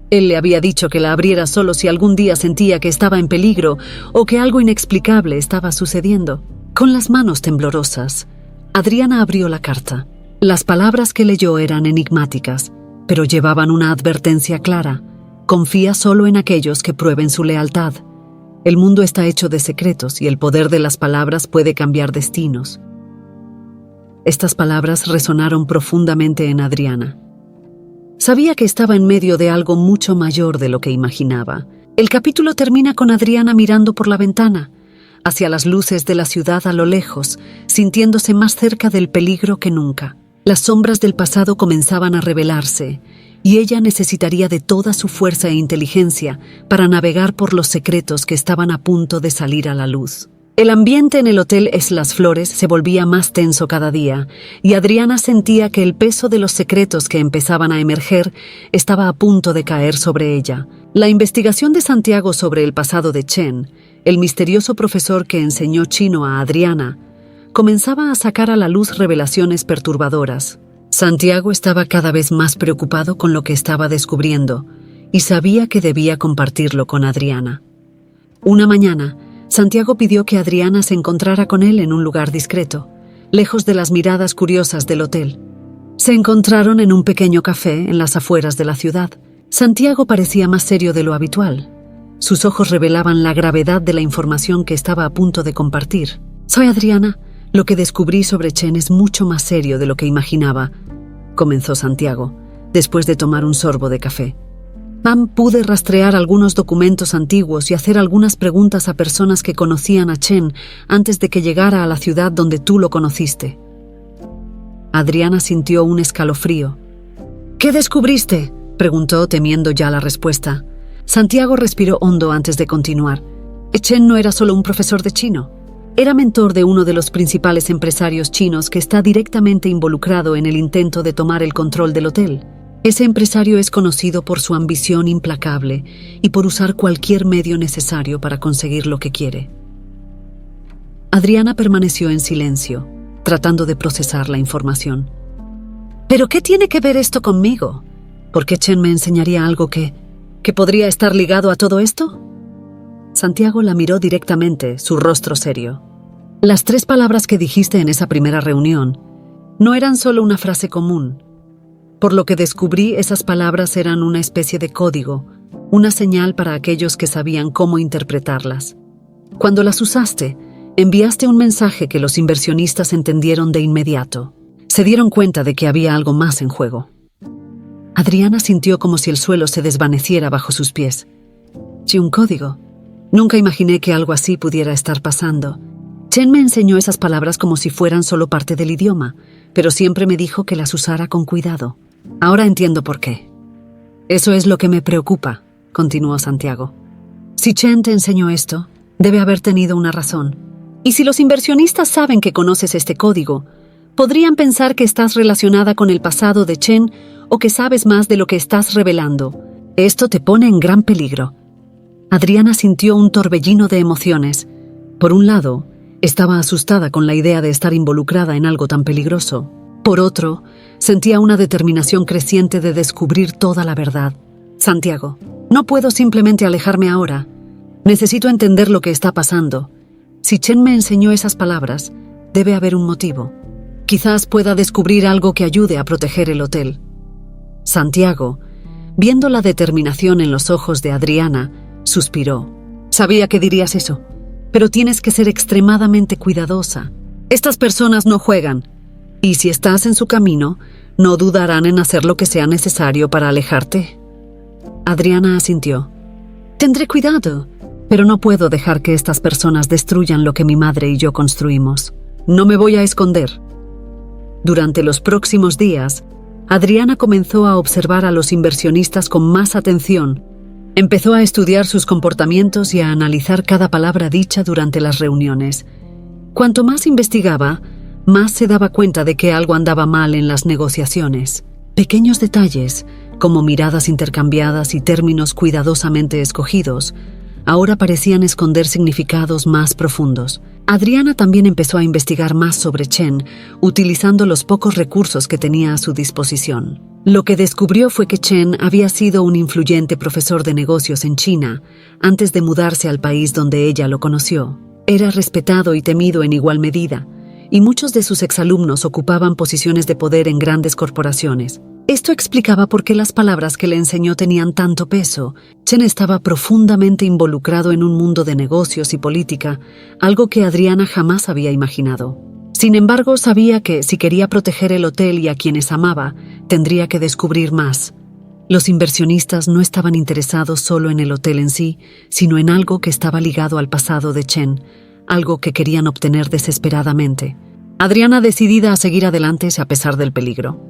[SPEAKER 1] Él le había dicho que la abriera solo si algún día sentía que estaba en peligro o que algo inexplicable estaba sucediendo. Con las manos temblorosas, Adriana abrió la carta. Las palabras que leyó eran enigmáticas, pero llevaban una advertencia clara: confía solo en aquellos que prueben su lealtad. El mundo está hecho de secretos y el poder de las palabras puede cambiar destinos. Estas palabras resonaron profundamente en Adriana. Sabía que estaba en medio de algo mucho mayor de lo que imaginaba. El capítulo termina con Adriana mirando por la ventana, hacia las luces de la ciudad a lo lejos, sintiéndose más cerca del peligro que nunca. Las sombras del pasado comenzaban a revelarse, y ella necesitaría de toda su fuerza e inteligencia para navegar por los secretos que estaban a punto de salir a la luz. El ambiente en el hotel Las Flores se volvía más tenso cada día, y Adriana sentía que el peso de los secretos que empezaban a emerger estaba a punto de caer sobre ella. La investigación de Santiago sobre el pasado de Chen, el misterioso profesor que enseñó chino a Adriana, comenzaba a sacar a la luz revelaciones perturbadoras. Santiago estaba cada vez más preocupado con lo que estaba descubriendo, y sabía que debía compartirlo con Adriana. Una mañana, Santiago pidió que Adriana se encontrara con él en un lugar discreto, lejos de las miradas curiosas del hotel. Se encontraron en un pequeño café en las afueras de la ciudad. Santiago parecía más serio de lo habitual. Sus ojos revelaban la gravedad de la información que estaba a punto de compartir. «Soy Adriana. Lo que descubrí sobre Chen es mucho más serio de lo que imaginaba», comenzó Santiago, después de tomar un sorbo de café. Pude rastrear algunos documentos antiguos y hacer algunas preguntas a personas que conocían a Chen antes de que llegara a la ciudad donde tú lo conociste. Adriana sintió un escalofrío. «¿Qué descubriste?», preguntó, temiendo ya la respuesta. Santiago respiró hondo antes de continuar. Chen no era solo un profesor de chino. Era mentor de uno de los principales empresarios chinos que está directamente involucrado en el intento de tomar el control del hotel. Ese empresario es conocido por su ambición implacable y por usar cualquier medio necesario para conseguir lo que quiere. Adriana permaneció en silencio, tratando de procesar la información. «¿Pero qué tiene que ver esto conmigo? ¿Por qué Chen me enseñaría algo que podría estar ligado a todo esto?» Santiago la miró directamente, su rostro serio. «Las 3 palabras que dijiste en esa primera reunión no eran solo una frase común. Por lo que descubrí, esas palabras eran una especie de código, una señal para aquellos que sabían cómo interpretarlas. Cuando las usaste, enviaste un mensaje que los inversionistas entendieron de inmediato. Se dieron cuenta de que había algo más en juego». Adriana sintió como si el suelo se desvaneciera bajo sus pies. «¿Sí, un código? Nunca imaginé que algo así pudiera estar pasando. Chen me enseñó esas palabras como si fueran solo parte del idioma, pero siempre me dijo que las usara con cuidado. Ahora entiendo por qué». «Eso es lo que me preocupa», continuó Santiago. «Si Chen te enseñó esto, debe haber tenido una razón. Y si los inversionistas saben que conoces este código, podrían pensar que estás relacionada con el pasado de Chen o que sabes más de lo que estás revelando. Esto te pone en gran peligro». Adriana sintió un torbellino de emociones. Por un lado, estaba asustada con la idea de estar involucrada en algo tan peligroso. Por otro, sentía una determinación creciente de descubrir toda la verdad. «Santiago, no puedo simplemente alejarme ahora. Necesito entender lo que está pasando. Si Chen me enseñó esas palabras, debe haber un motivo. Quizás pueda descubrir algo que ayude a proteger el hotel». Santiago, viendo la determinación en los ojos de Adriana, suspiró. «Sabía que dirías eso, pero tienes que ser extremadamente cuidadosa. Estas personas no juegan, y si estás en su camino, no dudarán en hacer lo que sea necesario para alejarte». Adriana asintió. «Tendré cuidado, pero no puedo dejar que estas personas destruyan lo que mi madre y yo construimos. No me voy a esconder». Durante los próximos días, Adriana comenzó a observar a los inversionistas con más atención. Empezó a estudiar sus comportamientos y a analizar cada palabra dicha durante las reuniones. Cuanto más investigaba, más se daba cuenta de que algo andaba mal en las negociaciones. Pequeños detalles, como miradas intercambiadas y términos cuidadosamente escogidos, ahora parecían esconder significados más profundos. Adriana también empezó a investigar más sobre Chen, utilizando los pocos recursos que tenía a su disposición. Lo que descubrió fue que Chen había sido un influyente profesor de negocios en China antes de mudarse al país donde ella lo conoció. Era respetado y temido en igual medida, y muchos de sus exalumnos ocupaban posiciones de poder en grandes corporaciones. Esto explicaba por qué las palabras que le enseñó tenían tanto peso. Chen estaba profundamente involucrado en un mundo de negocios y política, algo que Adriana jamás había imaginado. Sin embargo, sabía que, si quería proteger el hotel y a quienes amaba, tendría que descubrir más. Los inversionistas no estaban interesados solo en el hotel en sí, sino en algo que estaba ligado al pasado de Chen, algo que querían obtener desesperadamente. Adriana, decidida a seguir adelante a pesar del peligro.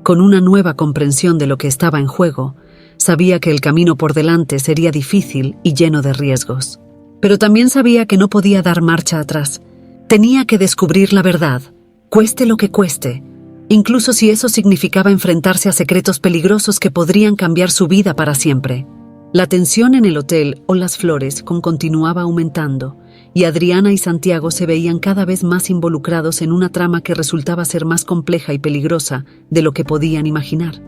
[SPEAKER 1] Con una nueva comprensión de lo que estaba en juego, sabía que el camino por delante sería difícil y lleno de riesgos. Pero también sabía que no podía dar marcha atrás. Tenía que descubrir la verdad, cueste lo que cueste, incluso si eso significaba enfrentarse a secretos peligrosos que podrían cambiar su vida para siempre. La tensión en el hotel o las flores continuaba aumentando, y Adriana y Santiago se veían cada vez más involucrados en una trama que resultaba ser más compleja y peligrosa de lo que podían imaginar.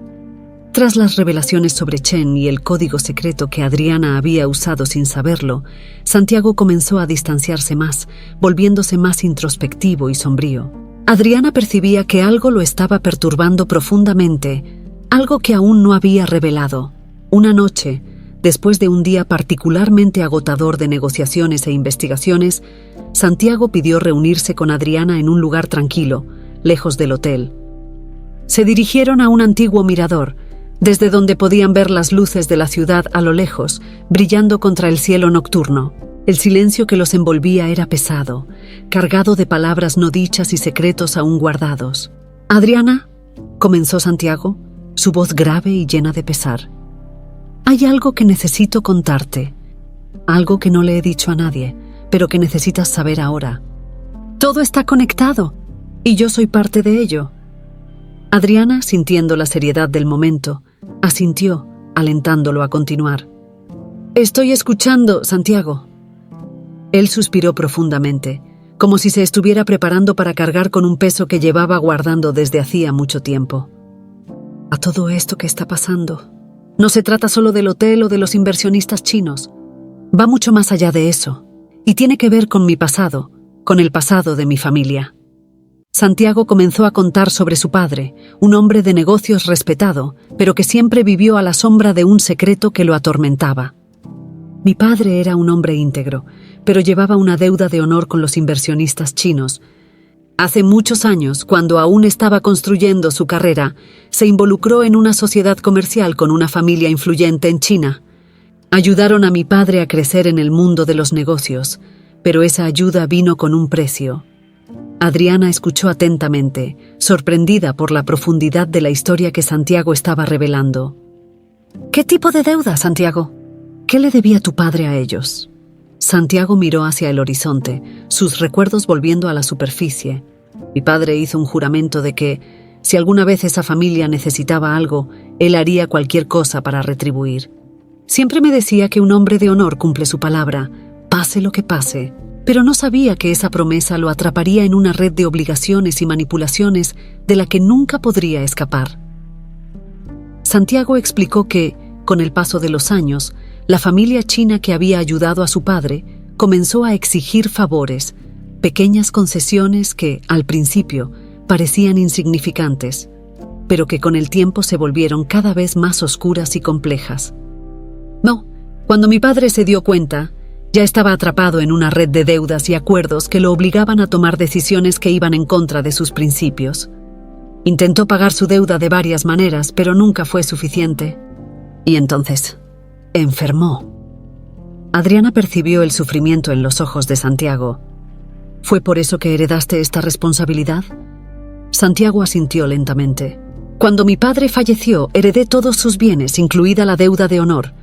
[SPEAKER 1] Tras las revelaciones sobre Chen y el código secreto que Adriana había usado sin saberlo, Santiago comenzó a distanciarse más, volviéndose más introspectivo y sombrío. Adriana percibía que algo lo estaba perturbando profundamente, algo que aún no había revelado. Una noche, después de un día particularmente agotador de negociaciones e investigaciones, Santiago pidió reunirse con Adriana en un lugar tranquilo, lejos del hotel. Se dirigieron a un antiguo mirador, desde donde podían ver las luces de la ciudad a lo lejos, brillando contra el cielo nocturno. El silencio que los envolvía era pesado, cargado de palabras no dichas y secretos aún guardados. «Adriana», comenzó Santiago, su voz grave y llena de pesar. «Hay algo que necesito contarte, algo que no le he dicho a nadie, pero que necesitas saber ahora. Todo está conectado, y yo soy parte de ello». Adriana, sintiendo la seriedad del momento, asintió, alentándolo a continuar. «Estoy escuchando, Santiago». Él suspiró profundamente, como si se estuviera preparando para cargar con un peso que llevaba guardando desde hacía mucho tiempo. «A todo esto que está pasando, no se trata solo del hotel o de los inversionistas chinos. Va mucho más allá de eso, y tiene que ver con mi pasado, con el pasado de mi familia». Santiago comenzó a contar sobre su padre, un hombre de negocios respetado, pero que siempre vivió a la sombra de un secreto que lo atormentaba. «Mi padre era un hombre íntegro, pero llevaba una deuda de honor con los inversionistas chinos. Hace muchos años, cuando aún estaba construyendo su carrera, se involucró en una sociedad comercial con una familia influyente en China. Ayudaron a mi padre a crecer en el mundo de los negocios, pero esa ayuda vino con un precio». Adriana escuchó atentamente, sorprendida por la profundidad de la historia que Santiago estaba revelando. «¿Qué tipo de deuda, Santiago? ¿Qué le debía tu padre a ellos?» Santiago miró hacia el horizonte, sus recuerdos volviendo a la superficie. Mi padre hizo un juramento de que, si alguna vez esa familia necesitaba algo, él haría cualquier cosa para retribuir. Siempre me decía que un hombre de honor cumple su palabra, pase lo que pase, pero no sabía que esa promesa lo atraparía en una red de obligaciones y manipulaciones de la que nunca podría escapar. Santiago explicó que, con el paso de los años, la familia china que había ayudado a su padre comenzó a exigir favores, pequeñas concesiones que, al principio, parecían insignificantes, pero que con el tiempo se volvieron cada vez más oscuras y complejas. No, cuando mi padre se dio cuenta, ya estaba atrapado en una red de deudas y acuerdos que lo obligaban a tomar decisiones que iban en contra de sus principios. Intentó pagar su deuda de varias maneras, pero nunca fue suficiente. Y entonces, enfermó. Adriana percibió el sufrimiento en los ojos de Santiago. ¿Fue por eso que heredaste esta responsabilidad? Santiago asintió lentamente. Cuando mi padre falleció, heredé todos sus bienes, incluida la deuda de honor.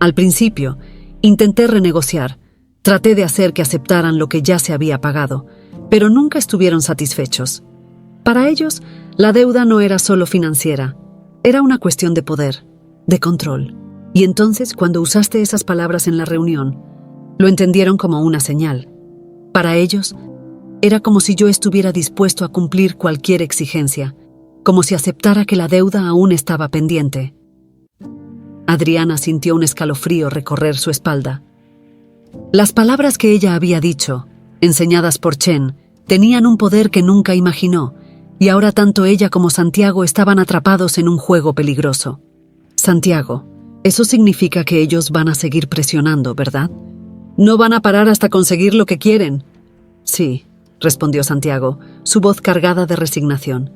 [SPEAKER 1] Al principio, intenté renegociar, traté de hacer que aceptaran lo que ya se había pagado, pero nunca estuvieron satisfechos. Para ellos, la deuda no era solo financiera, era una cuestión de poder, de control. Y entonces, cuando usaste esas palabras en la reunión, lo entendieron como una señal. Para ellos, era como si yo estuviera dispuesto a cumplir cualquier exigencia, como si aceptara que la deuda aún estaba pendiente. Adriana sintió un escalofrío recorrer su espalda. Las palabras que ella había dicho, enseñadas por Chen, tenían un poder que nunca imaginó, y ahora tanto ella como Santiago estaban atrapados en un juego peligroso. Santiago, eso significa que ellos van a seguir presionando, ¿verdad? No van a parar hasta conseguir lo que quieren. Sí, respondió Santiago, su voz cargada de resignación.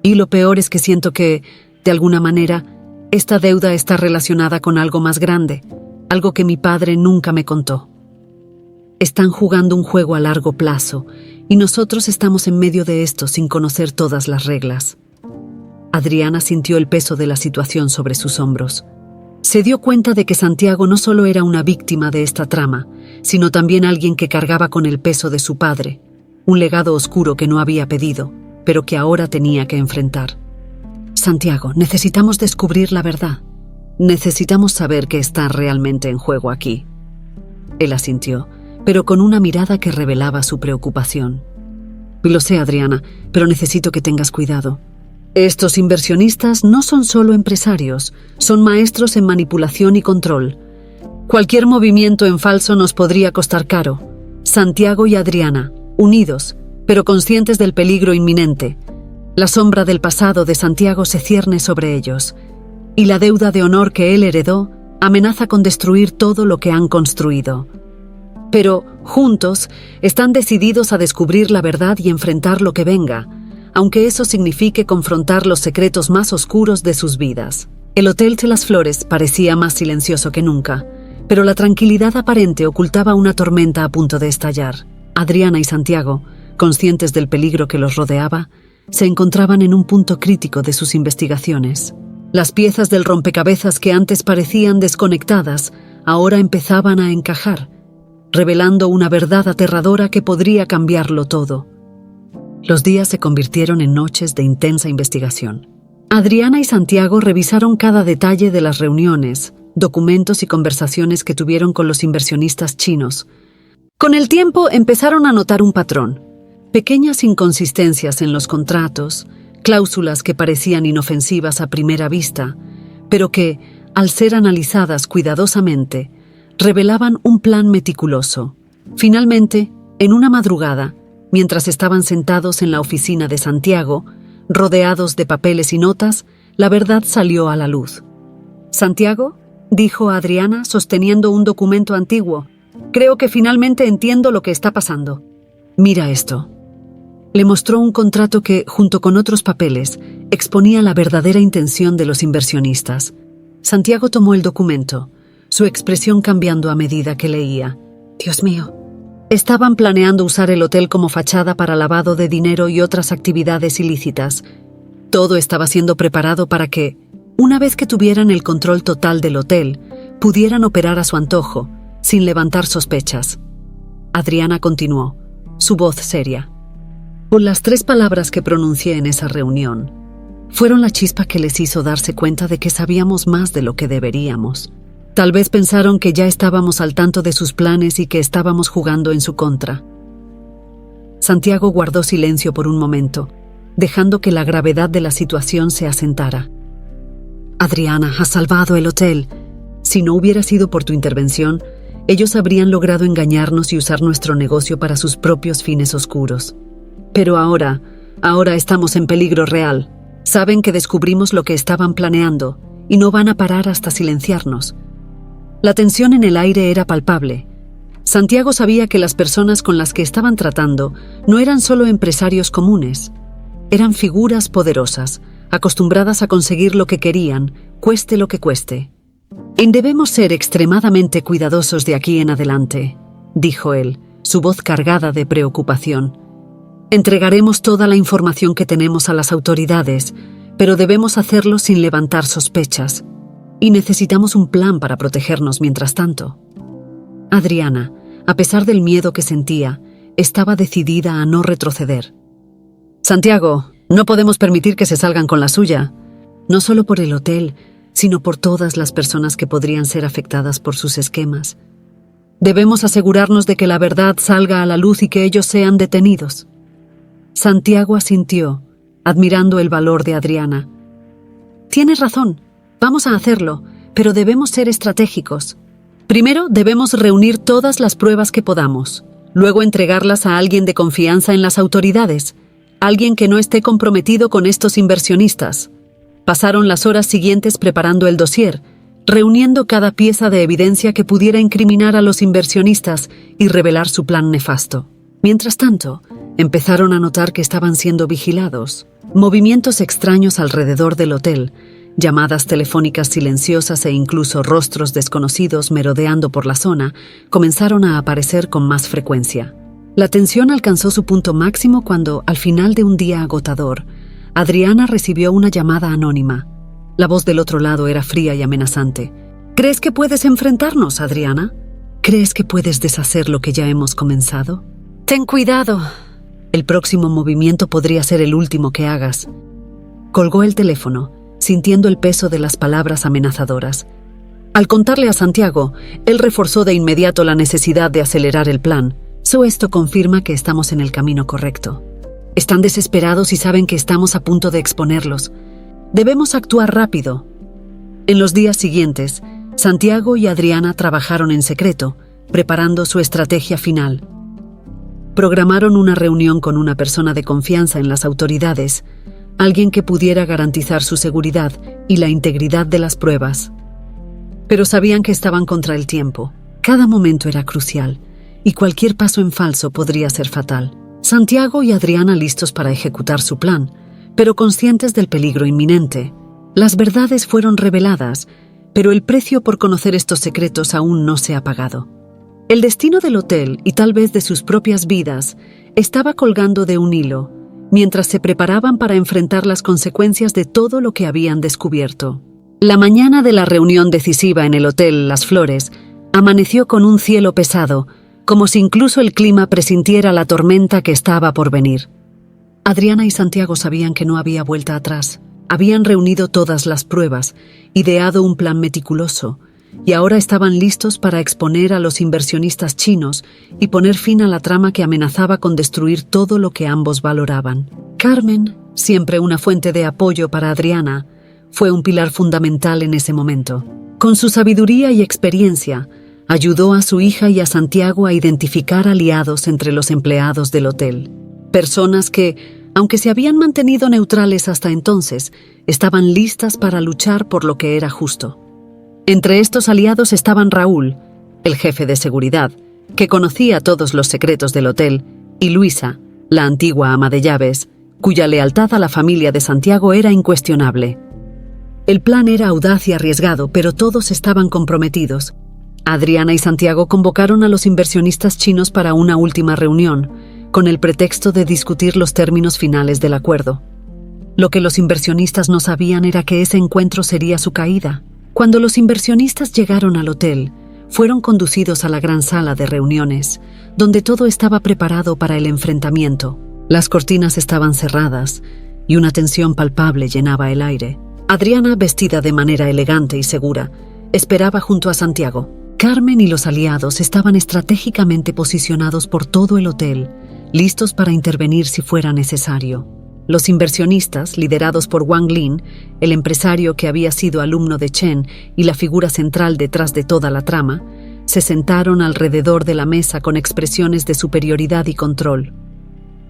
[SPEAKER 1] Y lo peor es que siento que, de alguna manera, esta deuda está relacionada con algo más grande, algo que mi padre nunca me contó. Están jugando un juego a largo plazo, y nosotros estamos en medio de esto sin conocer todas las reglas. Adriana sintió el peso de la situación sobre sus hombros. Se dio cuenta de que Santiago no solo era una víctima de esta trama, sino también alguien que cargaba con el peso de su padre, un legado oscuro que no había pedido, pero que ahora tenía que enfrentar. Santiago, necesitamos descubrir la verdad. Necesitamos saber qué está realmente en juego aquí. Él asintió, pero con una mirada que revelaba su preocupación. Lo sé, Adriana, pero necesito que tengas cuidado. Estos inversionistas no son solo empresarios, son maestros en manipulación y control. Cualquier movimiento en falso nos podría costar caro. Santiago y Adriana, unidos, pero conscientes del peligro inminente. La sombra del pasado de Santiago se cierne sobre ellos, y la deuda de honor que él heredó amenaza con destruir todo lo que han construido. Pero, juntos, están decididos a descubrir la verdad y enfrentar lo que venga, aunque eso signifique confrontar los secretos más oscuros de sus vidas. El Hotel de las Flores parecía más silencioso que nunca, pero la tranquilidad aparente ocultaba una tormenta a punto de estallar. Adriana y Santiago, conscientes del peligro que los rodeaba, se encontraban en un punto crítico de sus investigaciones. Las piezas del rompecabezas que antes parecían desconectadas, ahora empezaban a encajar, revelando una verdad aterradora que podría cambiarlo todo. Los días se convirtieron en noches de intensa investigación. Adriana y Santiago revisaron cada detalle de las reuniones, documentos y conversaciones que tuvieron con los inversionistas chinos. Con el tiempo empezaron a notar un patrón: pequeñas inconsistencias en los contratos, cláusulas que parecían inofensivas a primera vista, pero que, al ser analizadas cuidadosamente, revelaban un plan meticuloso. Finalmente, en una madrugada, mientras estaban sentados en la oficina de Santiago, rodeados de papeles y notas, la verdad salió a la luz. «Santiago», dijo Adriana, sosteniendo un documento antiguo, «creo que finalmente entiendo lo que está pasando. Mira esto». Le mostró un contrato que, junto con otros papeles, exponía la verdadera intención de los inversionistas. Santiago tomó el documento, su expresión cambiando a medida que leía. «Dios mío». Estaban planeando usar el hotel como fachada para lavado de dinero y otras actividades ilícitas. Todo estaba siendo preparado para que, una vez que tuvieran el control total del hotel, pudieran operar a su antojo, sin levantar sospechas. Adriana continuó, su voz seria. Con las 3 palabras que pronuncié en esa reunión, fueron la chispa que les hizo darse cuenta de que sabíamos más de lo que deberíamos. Tal vez pensaron que ya estábamos al tanto de sus planes y que estábamos jugando en su contra. Santiago guardó silencio por un momento, dejando que la gravedad de la situación se asentara. «Adriana, has salvado el hotel. Si no hubiera sido por tu intervención, ellos habrían logrado engañarnos y usar nuestro negocio para sus propios fines oscuros. Pero ahora estamos en peligro real. Saben que descubrimos lo que estaban planeando y no van a parar hasta silenciarnos». La tensión en el aire era palpable. Santiago sabía que las personas con las que estaban tratando no eran solo empresarios comunes. Eran figuras poderosas, acostumbradas a conseguir lo que querían, cueste lo que cueste. «Debemos ser extremadamente cuidadosos de aquí en adelante», dijo él, su voz cargada de preocupación. «Entregaremos toda la información que tenemos a las autoridades, pero debemos hacerlo sin levantar sospechas. Y necesitamos un plan para protegernos mientras tanto». Adriana, a pesar del miedo que sentía, estaba decidida a no retroceder. «Santiago, no podemos permitir que se salgan con la suya. No solo por el hotel, sino por todas las personas que podrían ser afectadas por sus esquemas. Debemos asegurarnos de que la verdad salga a la luz y que ellos sean detenidos». Santiago asintió, admirando el valor de Adriana. «Tienes razón. Vamos a hacerlo, pero debemos ser estratégicos. Primero debemos reunir todas las pruebas que podamos, luego entregarlas a alguien de confianza en las autoridades, alguien que no esté comprometido con estos inversionistas. Pasaron las horas siguientes preparando el dossier, reuniendo cada pieza de evidencia que pudiera incriminar a los inversionistas y revelar su plan nefasto. Mientras tanto, empezaron a notar que estaban siendo vigilados. Movimientos extraños alrededor del hotel, llamadas telefónicas silenciosas e incluso rostros desconocidos merodeando por la zona, comenzaron a aparecer con más frecuencia. La tensión alcanzó su punto máximo cuando, al final de un día agotador, Adriana recibió una llamada anónima. La voz del otro lado era fría y amenazante. ¿Crees que puedes enfrentarnos, Adriana? ¿Crees que puedes deshacer lo que ya hemos comenzado? Ten cuidado. El próximo movimiento podría ser el último que hagas. Colgó el teléfono, sintiendo el peso de las palabras amenazadoras. Al contarle a Santiago, él reforzó de inmediato la necesidad de acelerar el plan. Esto confirma que estamos en el camino correcto. Están desesperados y saben que estamos a punto de exponerlos. Debemos actuar rápido. En los días siguientes, Santiago y Adriana trabajaron en secreto, preparando su estrategia final. Programaron una reunión con una persona de confianza en las autoridades, alguien que pudiera garantizar su seguridad y la integridad de las pruebas. Pero sabían que estaban contra el tiempo. Cada momento era crucial, y cualquier paso en falso podría ser fatal. Santiago y Adriana listos para ejecutar su plan, pero conscientes del peligro inminente. Las verdades fueron reveladas, pero el precio por conocer estos secretos aún no se ha pagado. El destino del hotel, y tal vez de sus propias vidas, estaba colgando de un hilo, mientras se preparaban para enfrentar las consecuencias de todo lo que habían descubierto. La mañana de la reunión decisiva en el Hotel Las Flores amaneció con un cielo pesado, como si incluso el clima presintiera la tormenta que estaba por venir. Adriana y Santiago sabían que no había vuelta atrás. Habían reunido todas las pruebas, ideado un plan meticuloso, y ahora estaban listos para exponer a los inversionistas chinos y poner fin a la trama que amenazaba con destruir todo lo que ambos valoraban. Carmen, siempre una fuente de apoyo para Adriana, fue un pilar fundamental en ese momento. Con su sabiduría y experiencia, ayudó a su hija y a Santiago a identificar aliados entre los empleados del hotel. Personas que, aunque se habían mantenido neutrales hasta entonces, estaban listas para luchar por lo que era justo. Entre estos aliados estaban Raúl, el jefe de seguridad, que conocía todos los secretos del hotel, y Luisa, la antigua ama de llaves, cuya lealtad a la familia de Santiago era incuestionable. El plan era audaz y arriesgado, pero todos estaban comprometidos. Adriana y Santiago convocaron a los inversionistas chinos para una última reunión, con el pretexto de discutir los términos finales del acuerdo. Lo que los inversionistas no sabían era que ese encuentro sería su caída. Cuando los inversionistas llegaron al hotel, fueron conducidos a la gran sala de reuniones, donde todo estaba preparado para el enfrentamiento. Las cortinas estaban cerradas y una tensión palpable llenaba el aire. Adriana, vestida de manera elegante y segura, esperaba junto a Santiago. Carmen y los aliados estaban estratégicamente posicionados por todo el hotel, listos para intervenir si fuera necesario. Los inversionistas, liderados por Wang Lin, el empresario que había sido alumno de Chen y la figura central detrás de toda la trama, se sentaron alrededor de la mesa con expresiones de superioridad y control.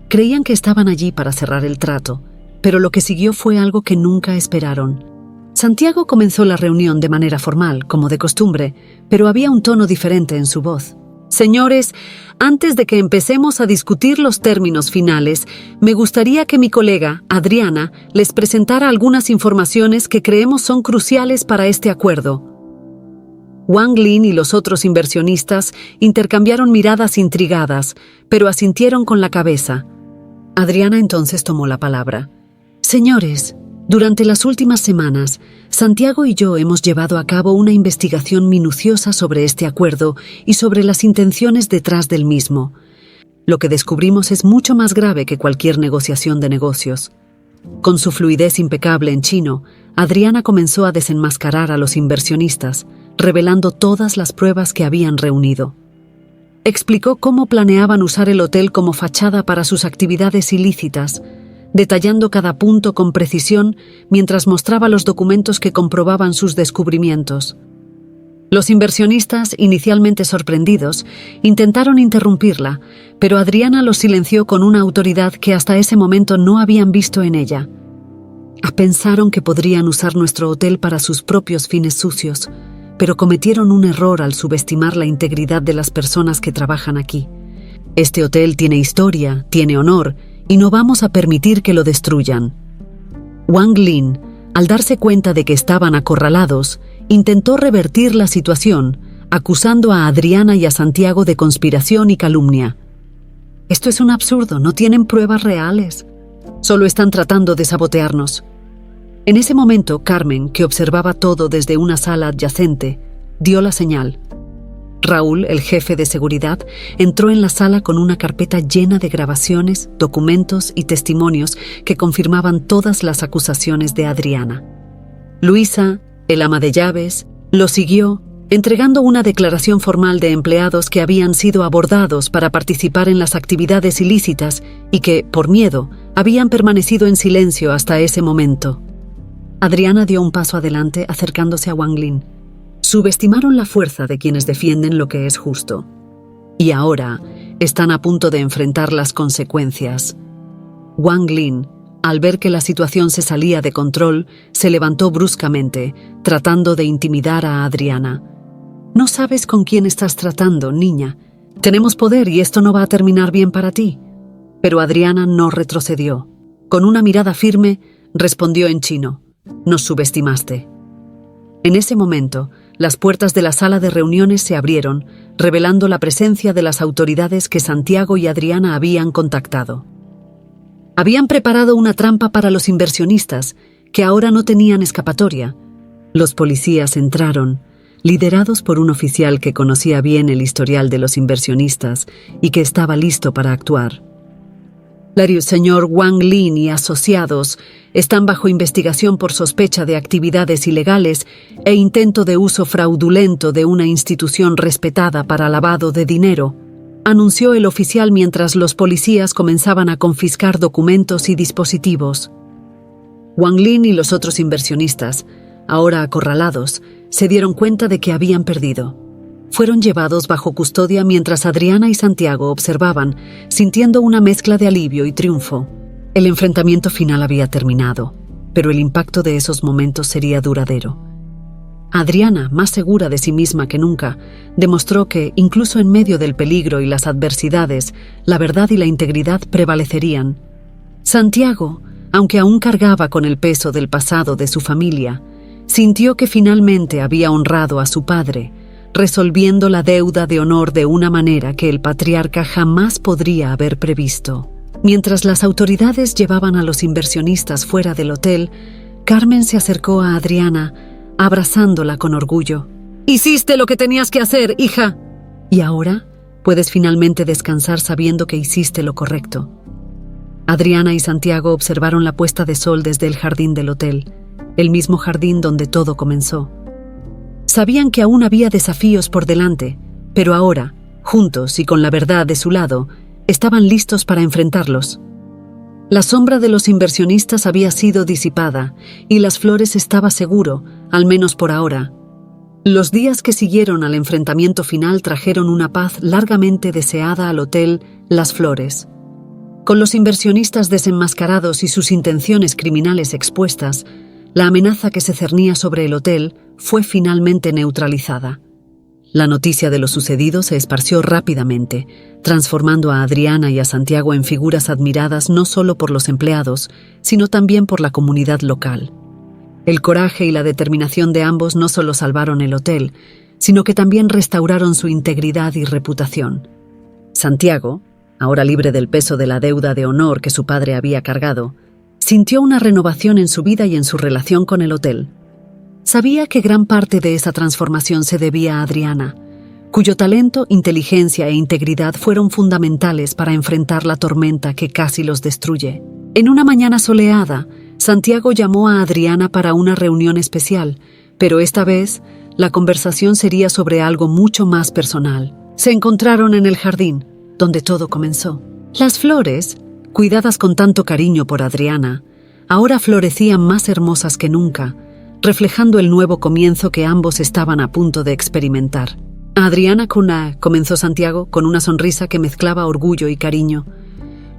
[SPEAKER 1] Creían que estaban allí para cerrar el trato, pero lo que siguió fue algo que nunca esperaron. Santiago comenzó la reunión de manera formal, como de costumbre, pero había un tono diferente en su voz. Señores, antes de que empecemos a discutir los términos finales, me gustaría que mi colega, Adriana, les presentara algunas informaciones que creemos son cruciales para este acuerdo. Wang Lin y los otros inversionistas intercambiaron miradas intrigadas, pero asintieron con la cabeza. Adriana entonces tomó la palabra. Señores, durante las últimas semanas, Santiago y yo hemos llevado a cabo una investigación minuciosa sobre este acuerdo y sobre las intenciones detrás del mismo. Lo que descubrimos es mucho más grave que cualquier negociación de negocios. Con su fluidez impecable en chino, Adriana comenzó a desenmascarar a los inversionistas, revelando todas las pruebas que habían reunido. Explicó cómo planeaban usar el hotel como fachada para sus actividades ilícitas, detallando cada punto con precisión mientras mostraba los documentos que comprobaban sus descubrimientos. Los inversionistas, inicialmente sorprendidos, intentaron interrumpirla, pero Adriana los silenció con una autoridad que hasta ese momento no habían visto en ella. Pensaron que podrían usar nuestro hotel para sus propios fines sucios, pero cometieron un error al subestimar la integridad de las personas que trabajan aquí. Este hotel tiene historia, tiene honor, y no vamos a permitir que lo destruyan. Wang Lin, al darse cuenta de que estaban acorralados, intentó revertir la situación, acusando a Adriana y a Santiago de conspiración y calumnia. Esto es un absurdo, no tienen pruebas reales. Solo están tratando de sabotearnos. En ese momento, Carmen, que observaba todo desde una sala adyacente, dio la señal. Raúl, el jefe de seguridad, entró en la sala con una carpeta llena de grabaciones, documentos y testimonios que confirmaban todas las acusaciones de Adriana. Luisa, el ama de llaves, lo siguió, entregando una declaración formal de empleados que habían sido abordados para participar en las actividades ilícitas y que, por miedo, habían permanecido en silencio hasta ese momento. Adriana dio un paso adelante acercándose a Wang Lin. Subestimaron la fuerza de quienes defienden lo que es justo. Y ahora están a punto de enfrentar las consecuencias. Wang Lin, al ver que la situación se salía de control, se levantó bruscamente, tratando de intimidar a Adriana. «No sabes con quién estás tratando, niña. Tenemos poder y esto no va a terminar bien para ti». Pero Adriana no retrocedió. Con una mirada firme, respondió en chino: «Nos subestimaste». En ese momento, las puertas de la sala de reuniones se abrieron, revelando la presencia de las autoridades que Santiago y Adriana habían contactado. Habían preparado una trampa para los inversionistas, que ahora no tenían escapatoria. Los policías entraron, liderados por un oficial que conocía bien el historial de los inversionistas y que estaba listo para actuar. El señor Wang Lin y asociados están bajo investigación por sospecha de actividades ilegales e intento de uso fraudulento de una institución respetada para lavado de dinero, anunció el oficial mientras los policías comenzaban a confiscar documentos y dispositivos. Wang Lin y los otros inversionistas, ahora acorralados, se dieron cuenta de que habían perdido. Fueron llevados bajo custodia mientras Adriana y Santiago observaban, sintiendo una mezcla de alivio y triunfo. El enfrentamiento final había terminado, pero el impacto de esos momentos sería duradero. Adriana, más segura de sí misma que nunca, demostró que, incluso en medio del peligro y las adversidades, la verdad y la integridad prevalecerían. Santiago, aunque aún cargaba con el peso del pasado de su familia, sintió que finalmente había honrado a su padre, resolviendo la deuda de honor de una manera que el patriarca jamás podría haber previsto. Mientras las autoridades llevaban a los inversionistas fuera del hotel, Carmen se acercó a Adriana, abrazándola con orgullo. «Hiciste lo que tenías que hacer, hija. Y ahora puedes finalmente descansar sabiendo que hiciste lo correcto». Adriana y Santiago observaron la puesta de sol desde el jardín del hotel, el mismo jardín donde todo comenzó. Sabían que aún había desafíos por delante, pero ahora, juntos y con la verdad de su lado, estaban listos para enfrentarlos. La sombra de los inversionistas había sido disipada y Las Flores estaba seguro, al menos por ahora. Los días que siguieron al enfrentamiento final trajeron una paz largamente deseada al hotel Las Flores. Con los inversionistas desenmascarados y sus intenciones criminales expuestas, la amenaza que se cernía sobre el hotel fue finalmente neutralizada. La noticia de lo sucedido se esparció rápidamente, transformando a Adriana y a Santiago en figuras admiradas no solo por los empleados, sino también por la comunidad local. El coraje y la determinación de ambos no solo salvaron el hotel, sino que también restauraron su integridad y reputación. Santiago, ahora libre del peso de la deuda de honor que su padre había cargado, sintió una renovación en su vida y en su relación con el hotel. Sabía que gran parte de esa transformación se debía a Adriana, cuyo talento, inteligencia e integridad fueron fundamentales para enfrentar la tormenta que casi los destruye. En una mañana soleada, Santiago llamó a Adriana para una reunión especial, pero esta vez la conversación sería sobre algo mucho más personal. Se encontraron en el jardín, donde todo comenzó. Las flores, cuidadas con tanto cariño por Adriana, ahora florecían más hermosas que nunca, reflejando el nuevo comienzo que ambos estaban a punto de experimentar. Adriana Cuna, comenzó Santiago con una sonrisa que mezclaba orgullo y cariño.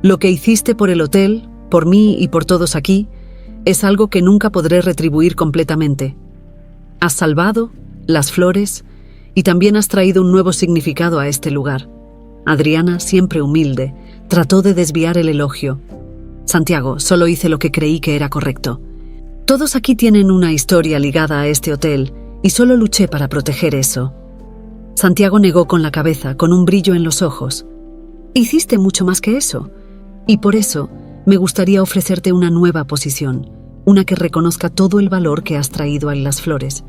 [SPEAKER 1] Lo que hiciste por el hotel, por mí y por todos aquí, es algo que nunca podré retribuir completamente. Has salvado las flores y también has traído un nuevo significado a este lugar. Adriana, siempre humilde, trató de desviar el elogio. Santiago, solo hice lo que creí que era correcto. Todos aquí tienen una historia ligada a este hotel y solo luché para proteger eso. Santiago negó con la cabeza, con un brillo en los ojos. Hiciste mucho más que eso, y por eso me gustaría ofrecerte una nueva posición, una que reconozca todo el valor que has traído a las flores.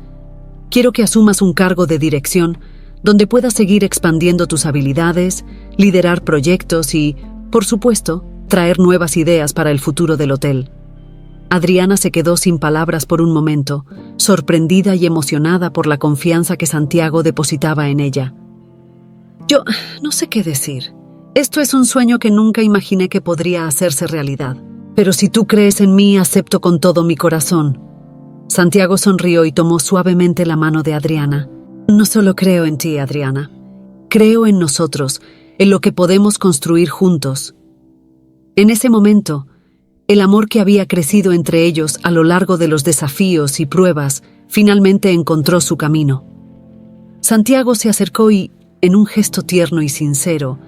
[SPEAKER 1] Quiero que asumas un cargo de dirección donde puedas seguir expandiendo tus habilidades, liderar proyectos y, por supuesto, traer nuevas ideas para el futuro del hotel. Adriana se quedó sin palabras por un momento, sorprendida y emocionada por la confianza que Santiago depositaba en ella. Yo no sé qué decir. Esto es un sueño que nunca imaginé que podría hacerse realidad. Pero si tú crees en mí, acepto con todo mi corazón. Santiago sonrió y tomó suavemente la mano de Adriana. No solo creo en ti, Adriana. Creo en nosotros, en lo que podemos construir juntos. En ese momento, el amor que había crecido entre ellos a lo largo de los desafíos y pruebas finalmente encontró su camino. Santiago se acercó y, en un gesto tierno y sincero,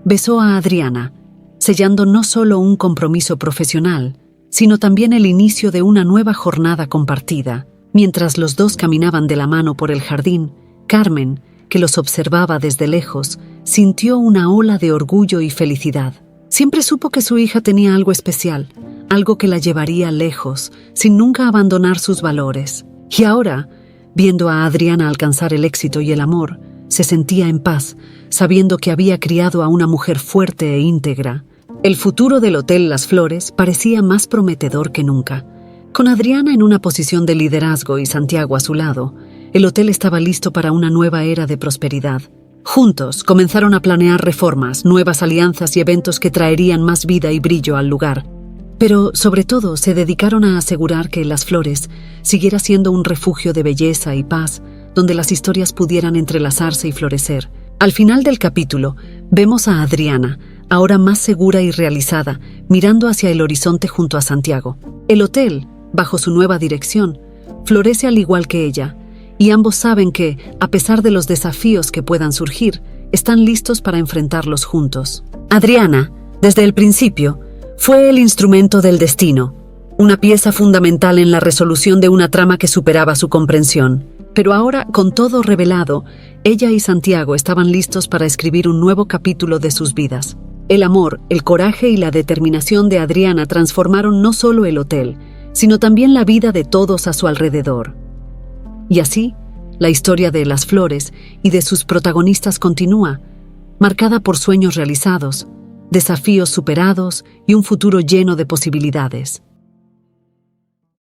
[SPEAKER 1] besó a Adriana, sellando no solo un compromiso profesional, sino también el inicio de una nueva jornada compartida. Mientras los dos caminaban de la mano por el jardín, Carmen, que los observaba desde lejos, sintió una ola de orgullo y felicidad. Siempre supo que su hija tenía algo especial, algo que la llevaría lejos, sin nunca abandonar sus valores. Y ahora, viendo a Adriana alcanzar el éxito y el amor, se sentía en paz, sabiendo que había criado a una mujer fuerte e íntegra. El futuro del Hotel Las Flores parecía más prometedor que nunca. Con Adriana en una posición de liderazgo y Santiago a su lado, el hotel estaba listo para una nueva era de prosperidad. Juntos comenzaron a planear reformas, nuevas alianzas y eventos que traerían más vida y brillo al lugar. Pero, sobre todo, se dedicaron a asegurar que Las Flores siguiera siendo un refugio de belleza y paz, donde las historias pudieran entrelazarse y florecer. Al final del capítulo, vemos a Adriana, ahora más segura y realizada, mirando hacia el horizonte junto a Santiago. El hotel, bajo su nueva dirección, florece al igual que ella, y ambos saben que, a pesar de los desafíos que puedan surgir, están listos para enfrentarlos juntos. Adriana, desde el principio, fue el instrumento del destino, una pieza fundamental en la resolución de una trama que superaba su comprensión. Pero ahora, con todo revelado, ella y Santiago estaban listos para escribir un nuevo capítulo de sus vidas. El amor, el coraje y la determinación de Adriana transformaron no solo el hotel, sino también la vida de todos a su alrededor. Y así, la historia de Las Flores y de sus protagonistas continúa, marcada por sueños realizados, desafíos superados y un futuro lleno de posibilidades.